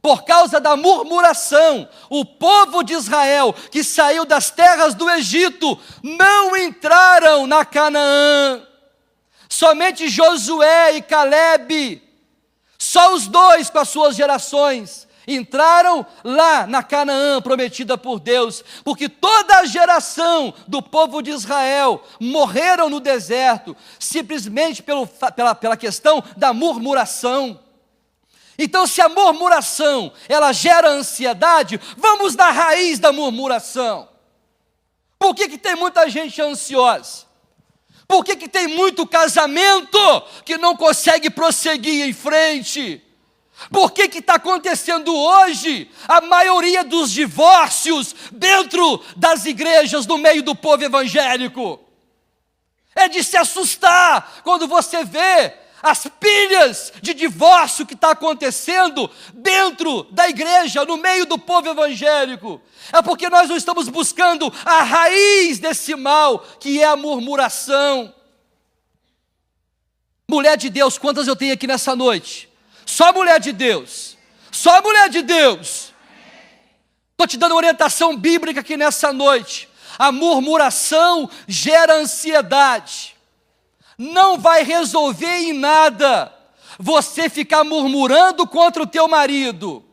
Por causa da murmuração, o povo de Israel, que saiu das terras do Egito, não entraram na Canaã. Somente Josué e Calebe, só os dois com as suas gerações, entraram lá na Canaã prometida por Deus, porque toda a geração do povo de Israel morreram no deserto, simplesmente pela questão da murmuração. Então, se a murmuração, ela gera ansiedade, vamos na raiz da murmuração. Por que tem muita gente ansiosa? Por que tem muito casamento que não consegue prosseguir em frente? Por que está acontecendo hoje a maioria dos divórcios dentro das igrejas, no meio do povo evangélico? É de se assustar quando você vê as pilhas de divórcio que está acontecendo dentro da igreja, no meio do povo evangélico. É porque nós não estamos buscando a raiz desse mal, que é a murmuração. Mulher de Deus, quantas eu tenho aqui nessa noite? Só mulher de Deus, só mulher de Deus. Estou te dando orientação bíblica aqui nessa noite. A murmuração gera ansiedade. Não vai resolver em nada você ficar murmurando contra o teu marido.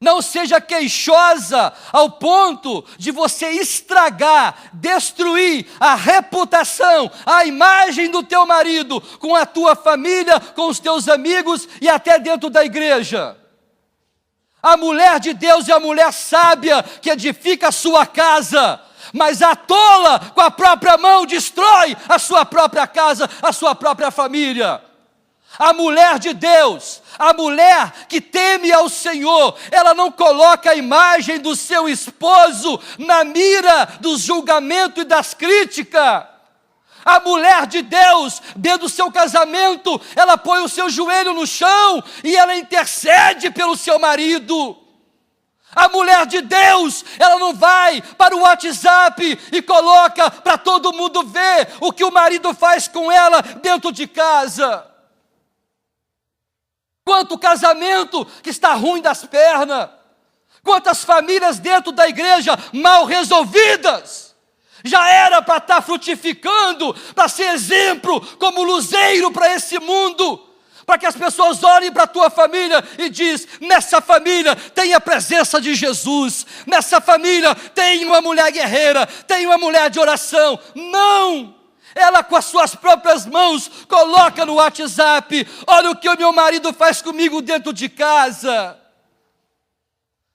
Não seja queixosa ao ponto de você estragar, destruir a reputação, a imagem do teu marido com a tua família, com os teus amigos e até dentro da igreja. A mulher de Deus é a mulher sábia que edifica a sua casa, mas a tola com a própria mão destrói a sua própria casa, a sua própria família. A mulher de Deus, a mulher que teme ao Senhor, ela não coloca a imagem do seu esposo na mira do julgamento e das críticas. A mulher de Deus, dentro do seu casamento, ela põe o seu joelho no chão e ela intercede pelo seu marido. A mulher de Deus, ela não vai para o WhatsApp e coloca para todo mundo ver o que o marido faz com ela dentro de casa. Quanto casamento que está ruim das pernas, quantas famílias dentro da igreja mal resolvidas, já era para estar frutificando, para ser exemplo, como luzeiro para esse mundo, para que as pessoas olhem para a tua família e diz: nessa família tem a presença de Jesus, nessa família tem uma mulher guerreira, tem uma mulher de oração. Não! Ela com as suas próprias mãos coloca no WhatsApp: olha o que o meu marido faz comigo dentro de casa.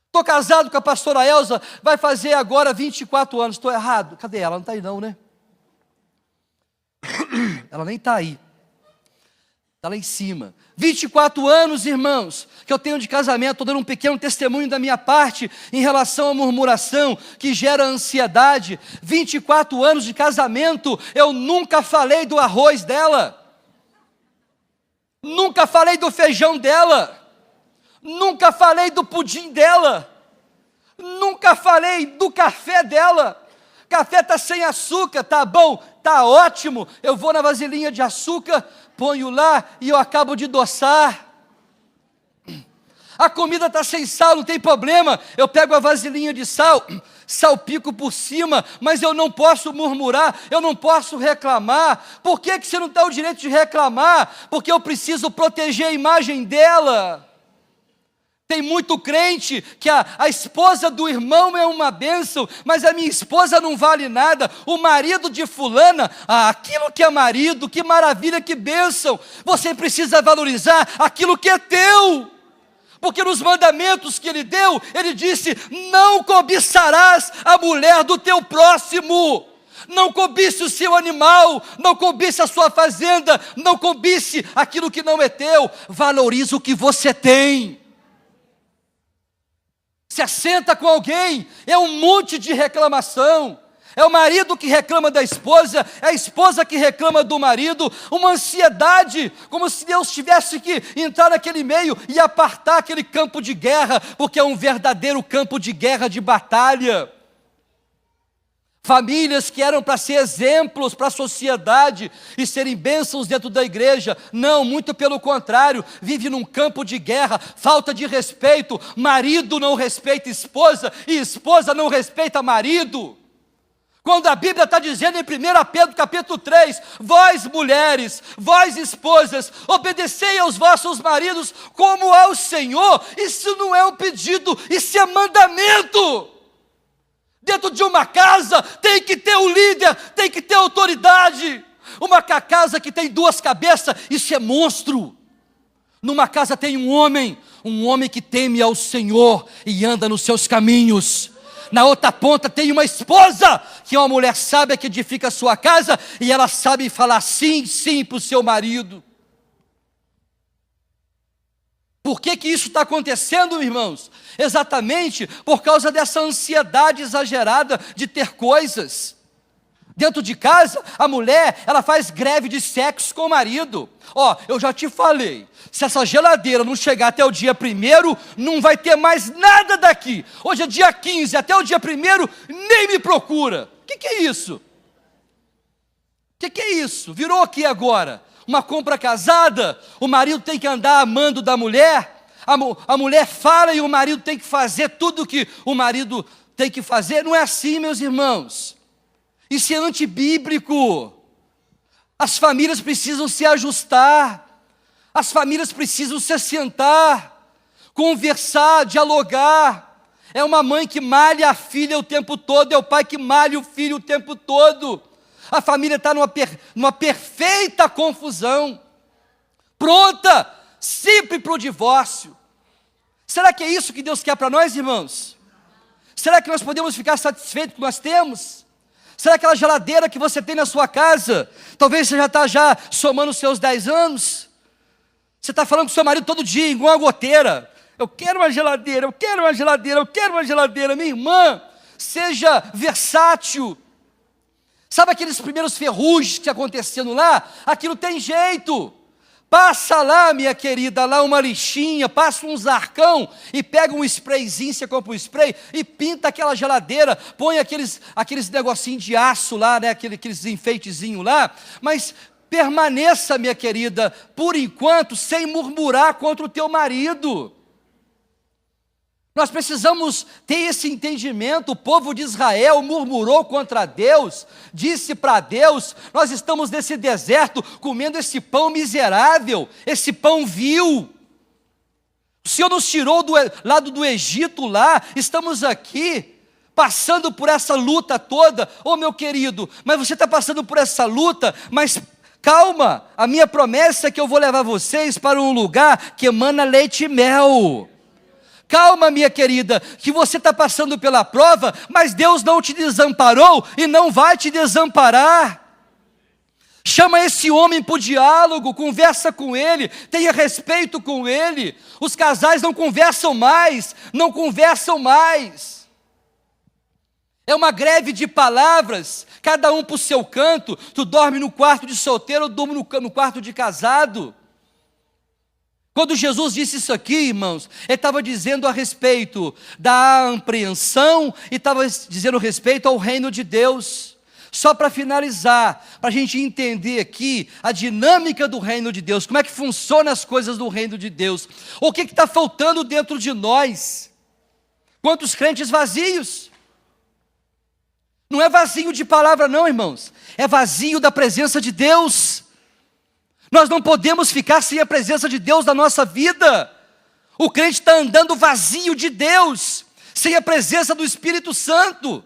Estou casado com a pastora Elza, vai fazer agora 24 anos, estou errado? Cadê ela? Não está aí não, né? Ela nem está aí, está lá em cima. 24 anos, irmãos, que eu tenho de casamento. Estou dando um pequeno testemunho da minha parte em relação à murmuração que gera ansiedade. 24 anos de casamento, eu nunca falei do arroz dela, nunca falei do feijão dela, nunca falei do pudim dela, nunca falei do café dela. Café está sem açúcar, tá bom, tá ótimo, eu vou na vasilhinha de açúcar, ponho lá e eu acabo de adoçar. A comida está sem sal, não tem problema, eu pego a vasilhinha de sal, salpico por cima, mas eu não posso murmurar, eu não posso reclamar. Por que você não tem o direito de reclamar? Porque eu preciso proteger a imagem dela. Tem muito crente que a esposa do irmão é uma bênção, mas a minha esposa não vale nada. O marido de fulana, aquilo que é marido, que maravilha, que bênção. Você precisa valorizar aquilo que é teu. Porque nos mandamentos que ele deu, ele disse: não cobiçarás a mulher do teu próximo. Não cobice o seu animal, não cobice a sua fazenda, não cobice aquilo que não é teu. Valorize o que você tem. Se assenta com alguém, é um monte de reclamação. É o marido que reclama da esposa, é a esposa que reclama do marido, uma ansiedade, como se Deus tivesse que entrar naquele meio e apartar aquele campo de guerra, porque é um verdadeiro campo de guerra, de batalha. Famílias que eram para ser exemplos para a sociedade e serem bênçãos dentro da igreja, não, muito pelo contrário, vive num campo de guerra, falta de respeito, marido não respeita esposa e esposa não respeita marido. Quando a Bíblia está dizendo em 1 Pedro capítulo 3, vós mulheres, vós esposas, obedecei aos vossos maridos como ao Senhor, isso não é um pedido, isso é mandamento. Dentro de uma casa tem que ter um líder, tem que ter autoridade. Uma casa que tem duas cabeças, isso é monstro. Numa casa tem um homem que teme ao Senhor e anda nos seus caminhos. Na outra ponta tem uma esposa, que é uma mulher sábia que edifica a sua casa, e ela sabe falar sim, sim para o seu marido. Por que que isso está acontecendo, irmãos? Exatamente por causa dessa ansiedade exagerada de ter coisas. Dentro de casa, a mulher, ela faz greve de sexo com o marido. Ó, eu já te falei, se essa geladeira não chegar até o dia 1º, não vai ter mais nada daqui. Hoje é dia 15, até o dia 1º, nem me procura. O que é isso? O que é isso? Virou aqui agora uma compra casada? O marido tem que andar amando da mulher? A mulher fala e o marido tem que fazer tudo o que o marido tem que fazer? Não é assim, meus irmãos. Isso é antibíblico. As famílias precisam se ajustar. As famílias precisam se sentar, conversar, dialogar. É uma mãe que malha a filha o tempo todo, é o pai que malha o filho o tempo todo. A família está numa perfeita confusão, pronta sempre para o divórcio. Será que é isso que Deus quer para nós, irmãos? Será que nós podemos ficar satisfeitos com o que nós temos? Será que aquela geladeira que você tem na sua casa, talvez você já está somando os seus 10 anos? Você está falando com o seu marido todo dia, igual uma goteira. Eu quero uma geladeira, eu quero uma geladeira, eu quero uma geladeira. Minha irmã, seja versátil. Sabe aqueles primeiros ferrugens que acontecendo lá? Aquilo tem jeito. Passa lá, minha querida, lá uma lixinha, passa um zarcão e pega um sprayzinho, você compra um spray e pinta aquela geladeira, põe aqueles negocinhos de aço lá, né, aqueles enfeitezinhos lá, mas permaneça, minha querida, por enquanto, sem murmurar contra o teu marido. Nós precisamos ter esse entendimento. O povo de Israel murmurou contra Deus, disse para Deus: nós estamos nesse deserto comendo esse pão miserável, esse pão vil. O Senhor nos tirou do lado do Egito lá, estamos aqui passando por essa luta toda. Ô meu querido, mas você está passando por essa luta, mas calma, a minha promessa é que eu vou levar vocês para um lugar que emana leite e mel. Calma, minha querida, que você está passando pela prova, mas Deus não te desamparou e não vai te desamparar. Chama esse homem para o diálogo, conversa com ele, tenha respeito com ele. Os casais não conversam mais, não conversam mais. É uma greve de palavras, cada um para o seu canto. Tu dorme no quarto de solteiro, eu durmo no quarto de casado. Quando Jesus disse isso aqui, irmãos, ele estava dizendo a respeito da apreensão e estava dizendo a respeito ao reino de Deus. Só para finalizar, para a gente entender aqui a dinâmica do reino de Deus, como é que funcionam as coisas do reino de Deus, o que está faltando dentro de nós. Quantos crentes vazios? Não é vazio de palavra não, irmãos, é vazio da presença de Deus. Nós não podemos ficar sem a presença de Deus na nossa vida. O crente está andando vazio de Deus, sem a presença do Espírito Santo.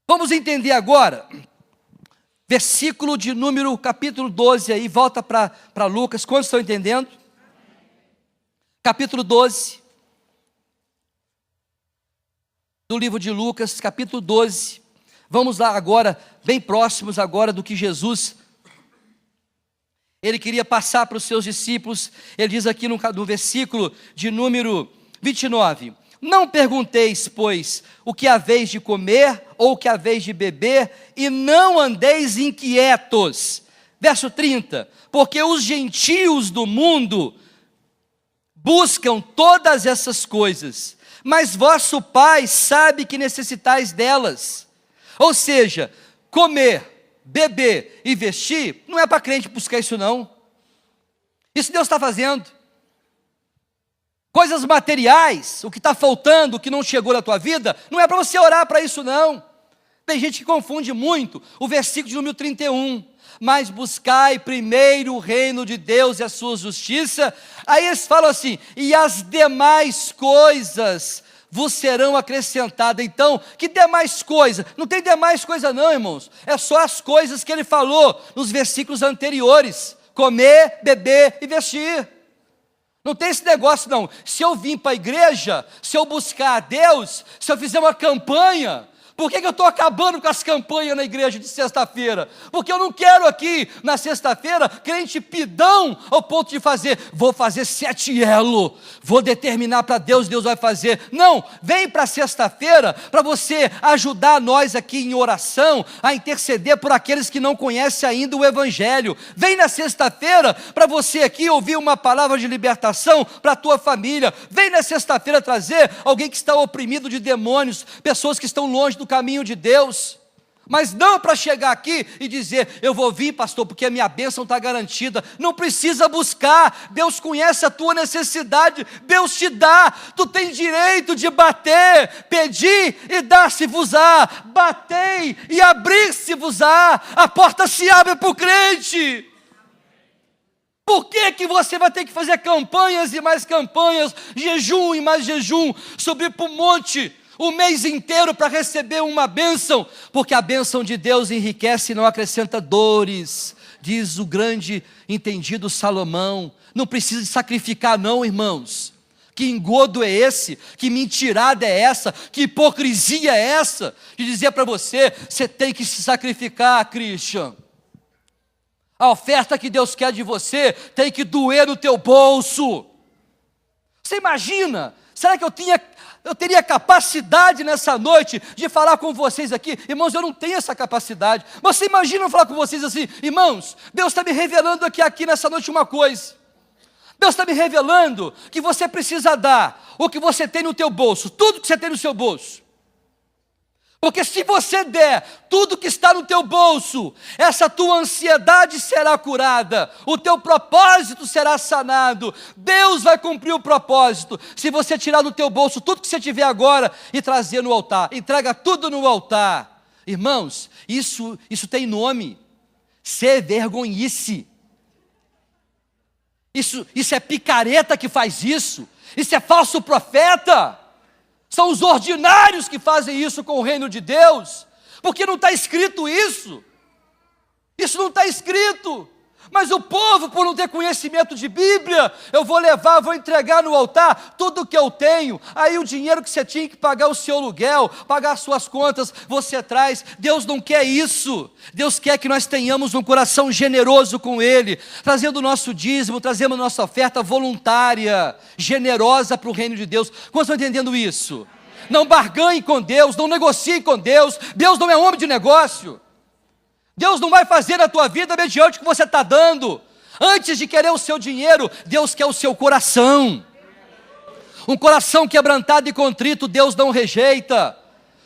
Vamos entender agora, versículo de número, capítulo 12, aí, volta para Lucas, quantos estão entendendo? Capítulo 12, do livro de Lucas, capítulo 12, vamos lá agora, bem próximos agora do que Jesus ele queria passar para os seus discípulos. Ele diz aqui no versículo de número 29, não pergunteis, pois, o que haveis de comer ou o que haveis de beber, e não andeis inquietos. Verso 30, porque os gentios do mundo buscam todas essas coisas, mas vosso Pai sabe que necessitais delas. Ou seja, comer, beber e vestir, não é para crente buscar isso não. Isso Deus está fazendo. Coisas materiais, o que está faltando, o que não chegou na tua vida, não é para você orar para isso não. Tem gente que confunde muito o versículo de número 31. Mas buscai primeiro o reino de Deus e a sua justiça. Aí eles falam assim, e as demais coisas vos serão acrescentadas. Então, que demais coisa? Não tem demais coisa não, irmãos. É só as coisas que ele falou nos versículos anteriores. Comer, beber e vestir. Não tem esse negócio não. Se eu vim para a igreja, se eu buscar a Deus, se eu fizer uma campanha, por que eu estou acabando com as campanhas na igreja de sexta-feira? Porque eu não quero aqui, na sexta-feira, crente pidão ao ponto de vou fazer 7 elos, vou determinar para Deus, Deus vai fazer. Não, vem para sexta-feira para você ajudar nós aqui em oração, a interceder por aqueles que não conhecem ainda o Evangelho. Vem na sexta-feira para você aqui ouvir uma palavra de libertação para a tua família. Vem na sexta-feira trazer alguém que está oprimido de demônios, pessoas que estão longe do caminho de Deus, mas não para chegar aqui e dizer, eu vou vir, pastor, porque a minha bênção está garantida. Não precisa buscar, Deus conhece a tua necessidade, Deus te dá, tu tens direito de bater, pedir e dar-se-vos-á, batei e abrir-se-vos-á, a porta se abre para o crente. Por que que você vai ter que fazer campanhas e mais campanhas, jejum e mais jejum, subir para o monte, o mês inteiro para receber uma bênção? Porque a bênção de Deus enriquece e não acrescenta dores, diz o grande entendido Salomão. Não precisa de sacrificar não, irmãos. Que engodo é esse? Que mentirada é essa? Que hipocrisia é essa? De dizer para você, você tem que se sacrificar, Christian. A oferta que Deus quer de você tem que doer no teu bolso. Você imagina? Será que eu teria capacidade nessa noite de falar com vocês aqui? Irmãos, eu não tenho essa capacidade. Mas você imagina eu falar com vocês assim, irmãos, Deus está me revelando aqui nessa noite uma coisa. Deus está me revelando que você precisa dar o que você tem no teu bolso, tudo que você tem no seu bolso. Porque se você der tudo que está no teu bolso, essa tua ansiedade será curada, o teu propósito será sanado, Deus vai cumprir o propósito. Se você tirar do teu bolso tudo que você tiver agora e trazer no altar, entrega tudo no altar. Irmãos, isso tem nome, ser vergonhice. Isso é picareta que faz isso é falso profeta. São os ordinários que fazem isso com o reino de Deus, porque não está escrito isso. Isso não está escrito. Mas o povo, por não ter conhecimento de Bíblia, eu vou entregar no altar tudo o que eu tenho. Aí o dinheiro que você tinha que pagar o seu aluguel, pagar as suas contas, você traz. Deus não quer isso. Deus quer que nós tenhamos um coração generoso com Ele, trazendo o nosso dízimo, trazendo a nossa oferta voluntária, generosa para o reino de Deus. Como estão entendendo isso? Não barganhe com Deus, não negocie com Deus. Deus não é homem de negócio. Deus não vai fazer na tua vida mediante o que você está dando. Antes de querer o seu dinheiro, Deus quer o seu coração. Um coração quebrantado e contrito, Deus não rejeita.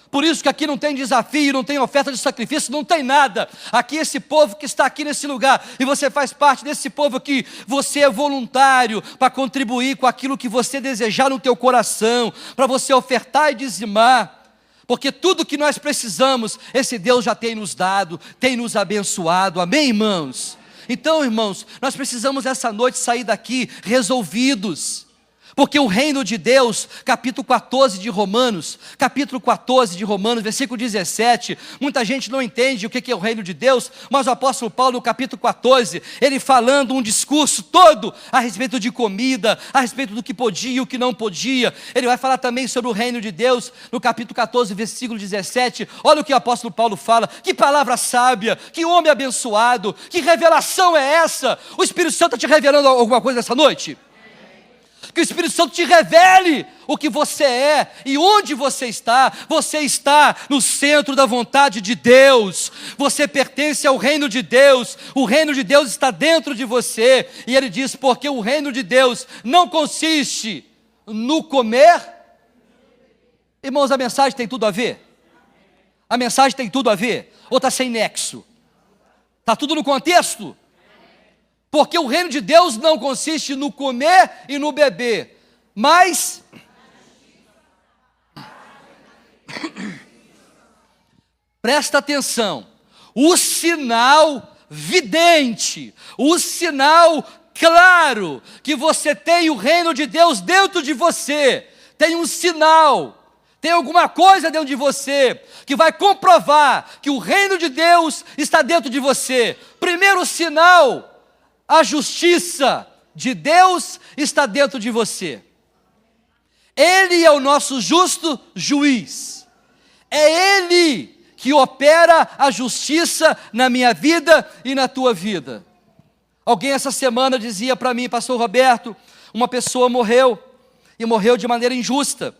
Por isso que aqui não tem desafio, não tem oferta de sacrifício, não tem nada. Aqui esse povo que está aqui nesse lugar, e você faz parte desse povo aqui, você é voluntário para contribuir com aquilo que você desejar no teu coração, para você ofertar e dizimar. Porque tudo que nós precisamos, esse Deus já tem nos dado, tem nos abençoado, amém, irmãos? Então, irmãos, nós precisamos essa noite sair daqui resolvidos, porque o reino de Deus, capítulo 14 de Romanos, versículo 17, muita gente não entende o que é o reino de Deus, mas o apóstolo Paulo, no capítulo 14, ele falando um discurso todo a respeito de comida, a respeito do que podia e o que não podia, ele vai falar também sobre o reino de Deus, no capítulo 14, versículo 17, olha o que o apóstolo Paulo fala, que palavra sábia, que homem abençoado, que revelação é essa? O Espírito Santo está te revelando alguma coisa essa noite? Que o Espírito Santo te revele o que você é e onde você está no centro da vontade de Deus, você pertence ao reino de Deus, o reino de Deus está dentro de você, e ele diz, porque o reino de Deus não consiste no comer. Irmãos, a mensagem tem tudo a ver? A mensagem tem tudo a ver? Ou está sem nexo? Está tudo no contexto? Porque o reino de Deus não consiste no comer e no beber, mas presta atenção, o sinal vidente, o sinal claro que você tem o reino de Deus dentro de você, tem um sinal, tem alguma coisa dentro de você que vai comprovar que o reino de Deus está dentro de você. Primeiro sinal, a justiça de Deus está dentro de você. Ele é o nosso justo juiz. É Ele que opera a justiça na minha vida e na tua vida. Alguém essa semana dizia para mim: pastor Roberto, uma pessoa morreu, e morreu de maneira injusta.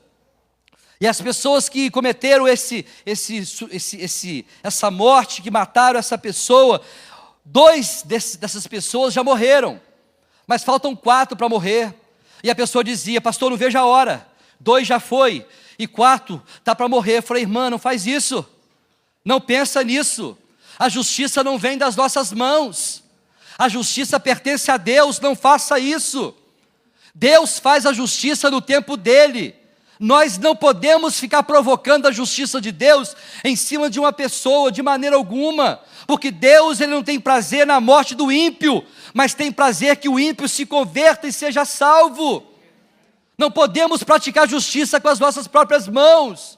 E as pessoas que cometeram essa morte, que mataram essa pessoa, dessas pessoas já morreram, mas faltam 4 para morrer. E a pessoa dizia: pastor, não vejo a hora, 2 já foi, e 4 está para morrer. Eu falei: irmã, não faz isso, não pensa nisso, a justiça não vem das nossas mãos, a justiça pertence a Deus, não faça isso. Deus faz a justiça no tempo dele. Nós não podemos ficar provocando a justiça de Deus em cima de uma pessoa, de maneira alguma, porque Deus, ele não tem prazer na morte do ímpio, mas tem prazer que o ímpio se converta e seja salvo. Não podemos praticar justiça com as nossas próprias mãos.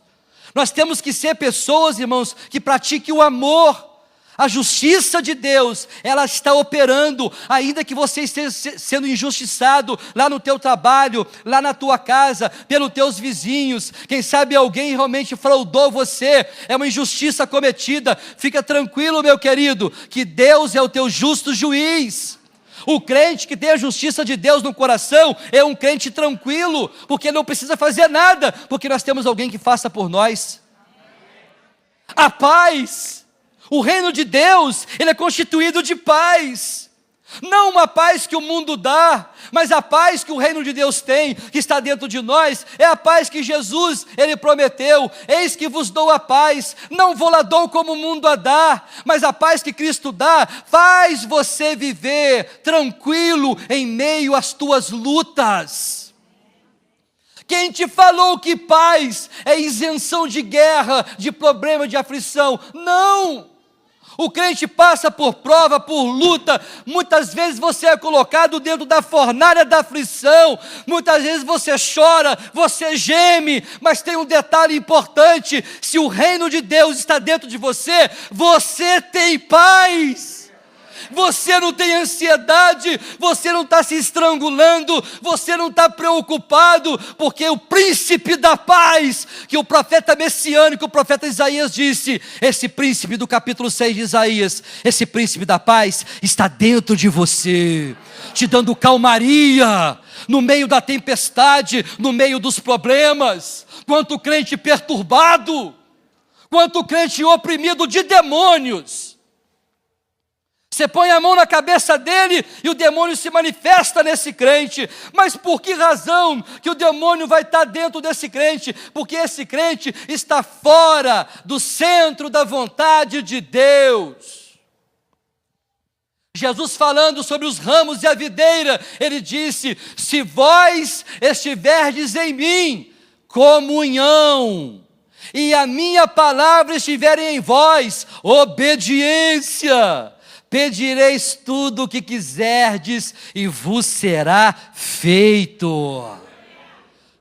Nós temos que ser pessoas, irmãos, que pratiquem o amor. A justiça de Deus, ela está operando, ainda que você esteja sendo injustiçado lá no teu trabalho, lá na tua casa, pelos teus vizinhos. Quem sabe alguém realmente fraudou você, é uma injustiça cometida. Fica tranquilo, meu querido, que Deus é o teu justo juiz. O crente que tem a justiça de Deus no coração é um crente tranquilo, porque não precisa fazer nada, porque nós temos alguém que faça por nós. A paz. O reino de Deus, ele é constituído de paz. Não uma paz que o mundo dá, mas a paz que o reino de Deus tem, que está dentro de nós, é a paz que Jesus, ele prometeu: eis que vos dou a paz, não vou lá dou como o mundo a dá, mas a paz que Cristo dá, faz você viver tranquilo em meio às tuas lutas. Quem te falou que paz é isenção de guerra, de problema, de aflição? Não! O crente passa por prova, por luta. Muitas vezes você é colocado dentro da fornalha da aflição. Muitas vezes você chora, você geme. Mas tem um detalhe importante: se o reino de Deus está dentro de você, você tem paz. Você não tem ansiedade, você não está se estrangulando, você não está preocupado, porque o príncipe da paz, que o profeta messiânico, o profeta Isaías disse, esse príncipe do capítulo 6 de Isaías, esse príncipe da paz está dentro de você, te dando calmaria, no meio da tempestade, no meio dos problemas. Quanto crente perturbado, quanto crente oprimido de demônios. Você põe a mão na cabeça dele e o demônio se manifesta nesse crente. Mas por que razão que o demônio vai estar dentro desse crente? Porque esse crente está fora do centro da vontade de Deus. Jesus, falando sobre os ramos e a videira, ele disse: se vós estiverdes em mim, comunhão, e a minha palavra estiver em vós, obediência, pedireis tudo o que quiserdes e vos será feito.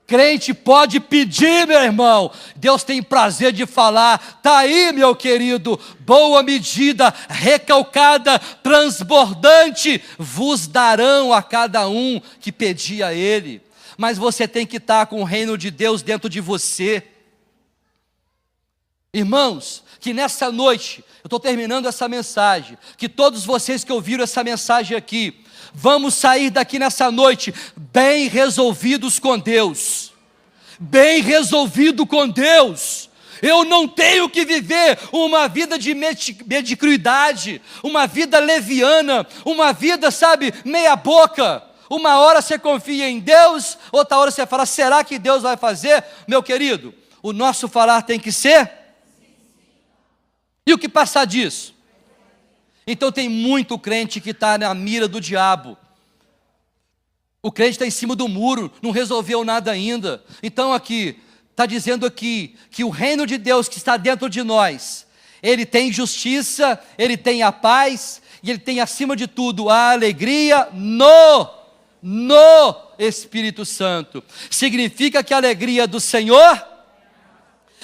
Crente pode pedir, meu irmão. Deus tem prazer de falar. Está aí, meu querido, boa medida, recalcada, transbordante, vos darão a cada um que pedir a Ele. Mas você tem que estar com o reino de Deus dentro de você. Irmãos, que nessa noite, eu estou terminando essa mensagem, que todos vocês que ouviram essa mensagem aqui, vamos sair daqui nessa noite bem resolvidos com Deus, bem resolvido com Deus. Eu não tenho que viver uma vida de mediocridade, uma vida leviana, uma vida, sabe, meia boca. Uma hora você confia em Deus, outra hora você fala, será que Deus vai fazer? Meu querido, o nosso falar tem que ser... E o que passar disso? Então tem muito crente que está na mira do diabo. O crente está em cima do muro, não resolveu nada ainda. Então aqui, está dizendo aqui, que o reino de Deus que está dentro de nós, ele tem justiça, ele tem a paz, e ele tem acima de tudo a alegria no Espírito Santo. Significa que a alegria do Senhor...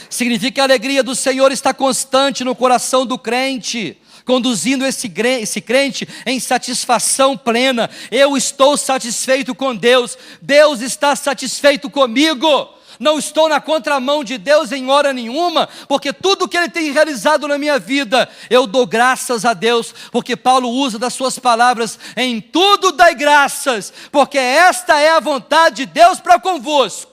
Significa que a alegria do Senhor está constante no coração do crente. conduzindo esse crente em satisfação plena. Eu estou satisfeito com Deus, Deus está satisfeito comigo. Não estou na contramão de Deus em hora nenhuma, porque tudo que Ele tem realizado na minha vida, eu dou graças a Deus, porque Paulo usa das suas palavras: em tudo dai graças, porque esta é a vontade de Deus para convosco.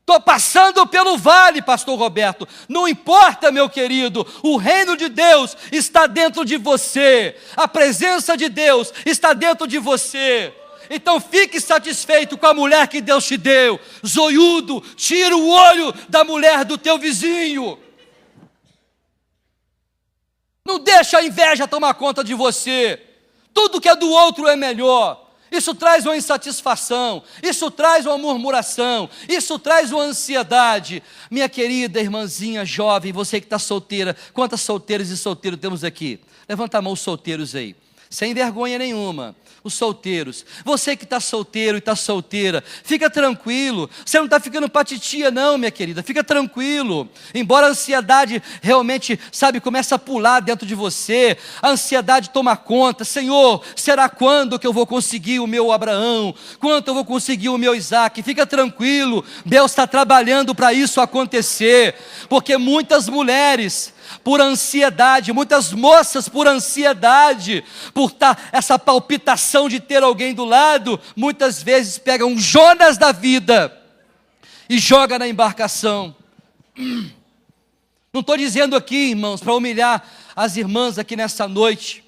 Estou passando pelo vale, pastor Roberto, não importa, meu querido, o reino de Deus está dentro de você, a presença de Deus está dentro de você. Então fique satisfeito com a mulher que Deus te deu. Zoiudo, tira o olho da mulher do teu vizinho. Não deixa a inveja tomar conta de você. Tudo que é do outro é melhor. Isso traz uma insatisfação, isso traz uma murmuração, isso traz uma ansiedade. Minha querida irmãzinha jovem, você que está solteira, quantas solteiras e solteiros temos aqui? Levanta a mão os solteiros aí, sem vergonha nenhuma. Os solteiros, você que está solteiro e está solteira, fica tranquilo, você não está ficando para titia não, minha querida, fica tranquilo. Embora a ansiedade realmente, comece a pular dentro de você, a ansiedade toma conta. Senhor, será quando que eu vou conseguir o meu Abraão? Quando eu vou conseguir o meu Isaac? Fica tranquilo, Deus está trabalhando para isso acontecer, porque muitas mulheres, por ansiedade, muitas moças por ansiedade, por essa palpitação de ter alguém do lado, muitas vezes pegam um Jonas da vida e joga na embarcação. Não estou dizendo aqui, irmãos, para humilhar as irmãs aqui nessa noite,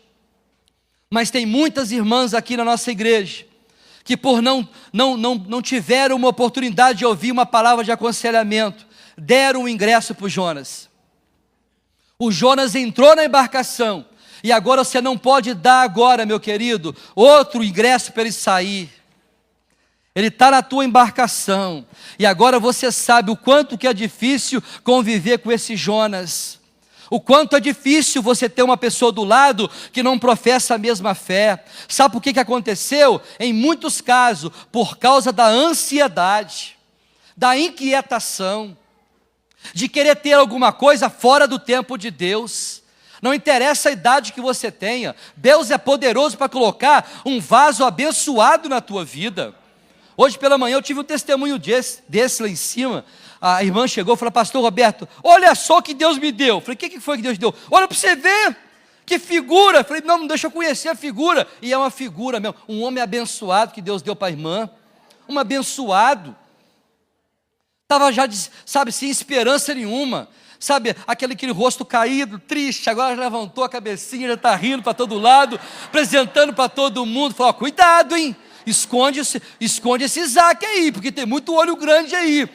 mas tem muitas irmãs aqui na nossa igreja, que por não tiveram uma oportunidade de ouvir uma palavra de aconselhamento, deram o ingresso para o Jonas. O Jonas entrou na embarcação, e agora você não pode dar agora, meu querido, outro ingresso para ele sair. Ele está na tua embarcação, e agora você sabe o quanto que é difícil conviver com esse Jonas. O quanto é difícil você ter uma pessoa do lado que não professa a mesma fé. Sabe por que aconteceu? Em muitos casos, por causa da ansiedade, da inquietação, de querer ter alguma coisa fora do tempo de Deus. Não interessa a idade que você tenha, Deus é poderoso para colocar um vaso abençoado na tua vida. Hoje pela manhã eu tive um testemunho desse lá em cima. A irmã chegou e falou: pastor Roberto, olha só o que Deus me deu. Eu falei: o que foi que Deus deu? Olha para você ver, que figura. Eu falei: não deixa eu conhecer a figura. E é uma figura mesmo, um homem abençoado que Deus deu para a irmã. Um abençoado. Estava já, sem esperança nenhuma, aquele rosto caído, triste, agora já levantou a cabecinha, já está rindo para todo lado, apresentando para todo mundo. Falou: cuidado, hein, esconde esse Isaac aí, porque tem muito olho grande aí.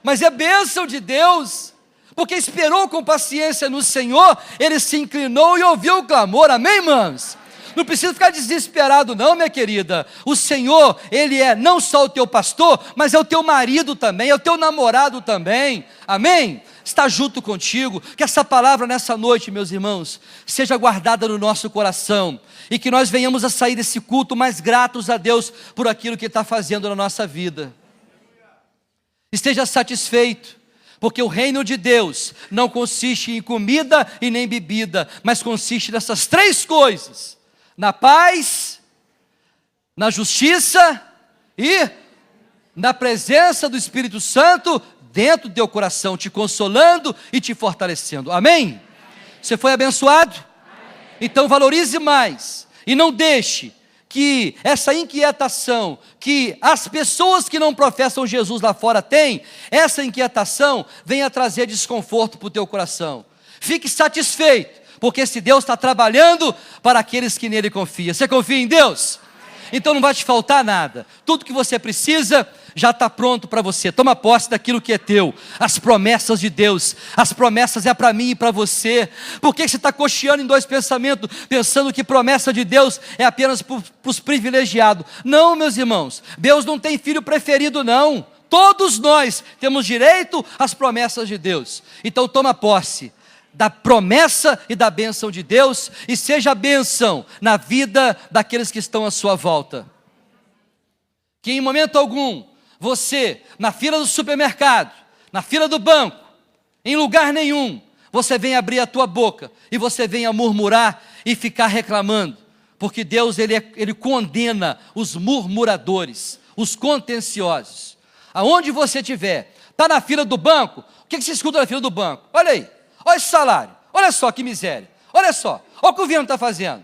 Mas é bênção de Deus, porque esperou com paciência no Senhor, ele se inclinou e ouviu o clamor. Amém, irmãos? Não precisa ficar desesperado não, minha querida. O Senhor, Ele é não só o teu pastor, mas é o teu marido também, é o teu namorado também. Amém? Está junto contigo. Que essa palavra nessa noite, meus irmãos, seja guardada no nosso coração, e que nós venhamos a sair desse culto mais gratos a Deus por aquilo que está fazendo na nossa vida. Esteja satisfeito, porque o reino de Deus não consiste em comida e nem bebida, mas consiste nessas três coisas: na paz, na justiça e na presença do Espírito Santo dentro do teu coração, te consolando e te fortalecendo. Amém? Você foi abençoado? Então valorize mais e não deixe que essa inquietação que as pessoas que não professam Jesus lá fora têm, essa inquietação venha trazer desconforto para o teu coração. Fique satisfeito, porque esse Deus está trabalhando para aqueles que nele confiam. Você confia em Deus? Então não vai te faltar nada. Tudo que você precisa já está pronto para você. Toma posse daquilo que é teu. As promessas de Deus. As promessas é para mim e para você. Por que você está cocheando em dois pensamentos, pensando que promessa de Deus é apenas para os privilegiados? Não, meus irmãos. Deus não tem filho preferido, não. Todos nós temos direito às promessas de Deus. Então toma posse da promessa e da bênção de Deus, e seja bênção na vida daqueles que estão à sua volta. Que em momento algum, você, na fila do supermercado, na fila do banco, em lugar nenhum, você venha abrir a tua boca e você venha murmurar e ficar reclamando, porque Deus ele condena os murmuradores, os contenciosos. Aonde você estiver, está na fila do banco, o que você escuta na fila do banco? Olha aí, olha esse salário, olha só que miséria, olha só, olha o que o governo está fazendo.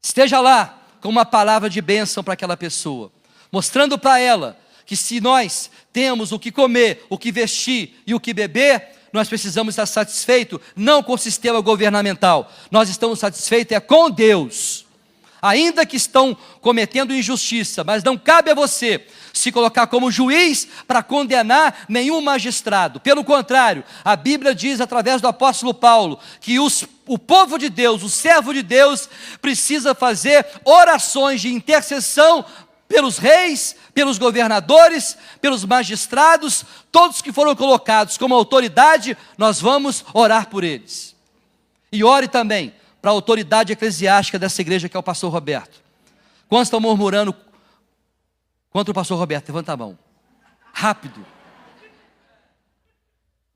Esteja lá com uma palavra de bênção para aquela pessoa, mostrando para ela que se nós temos o que comer, o que vestir e o que beber, nós precisamos estar satisfeitos, não com o sistema governamental, nós estamos satisfeitos com Deus. Ainda que estão cometendo injustiça, mas não cabe a você se colocar como juiz para condenar nenhum magistrado. Pelo contrário, a Bíblia diz através do apóstolo Paulo, que o povo de Deus, o servo de Deus, precisa fazer orações de intercessão pelos reis, pelos governadores, pelos magistrados, todos que foram colocados como autoridade, nós vamos orar por eles. E ore também para a autoridade eclesiástica dessa igreja, que é o pastor Roberto. Quantos estão murmurando contra o pastor Roberto? Levanta a mão. Rápido.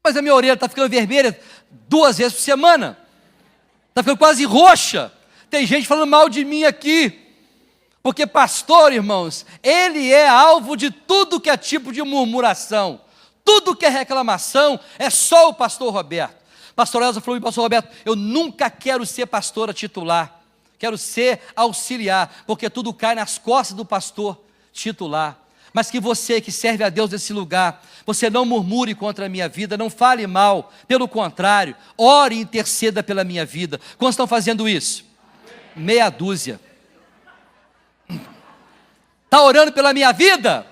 Mas a minha orelha está ficando vermelha 2 vezes por semana. Está ficando quase roxa. Tem gente falando mal de mim aqui. Porque pastor, irmãos, ele é alvo de tudo que é tipo de murmuração, tudo que é reclamação, é só o pastor Roberto. Pastor Elza falou, pastor Roberto, eu nunca quero ser pastora titular, quero ser auxiliar, porque tudo cai nas costas do pastor titular. Mas que você que serve a Deus nesse lugar, você não murmure contra a minha vida, não fale mal, pelo contrário, ore e interceda pela minha vida. Quantos estão fazendo isso? Meia dúzia. Está orando pela minha vida?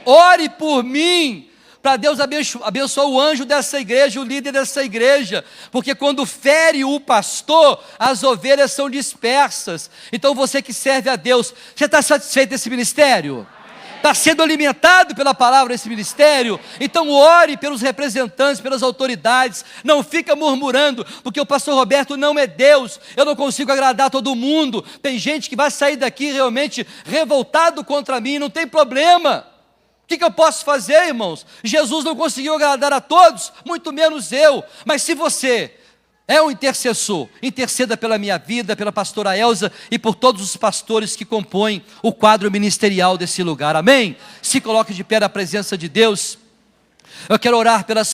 Ore por mim, para Deus abençoar o anjo dessa igreja, o líder dessa igreja, porque quando fere o pastor, as ovelhas são dispersas. Então você que serve a Deus, você está satisfeito desse ministério? Está sendo alimentado pela palavra desse ministério? Então ore pelos representantes, pelas autoridades, não fica murmurando, porque o pastor Roberto não é Deus, eu não consigo agradar todo mundo, tem gente que vai sair daqui realmente revoltado contra mim, não tem problema. O que eu posso fazer, irmãos? Jesus não conseguiu agradar a todos, muito menos eu, mas se você é um intercessor, interceda pela minha vida, pela pastora Elza e por todos os pastores que compõem o quadro ministerial desse lugar, amém? Se coloque de pé na presença de Deus. Eu quero orar pelas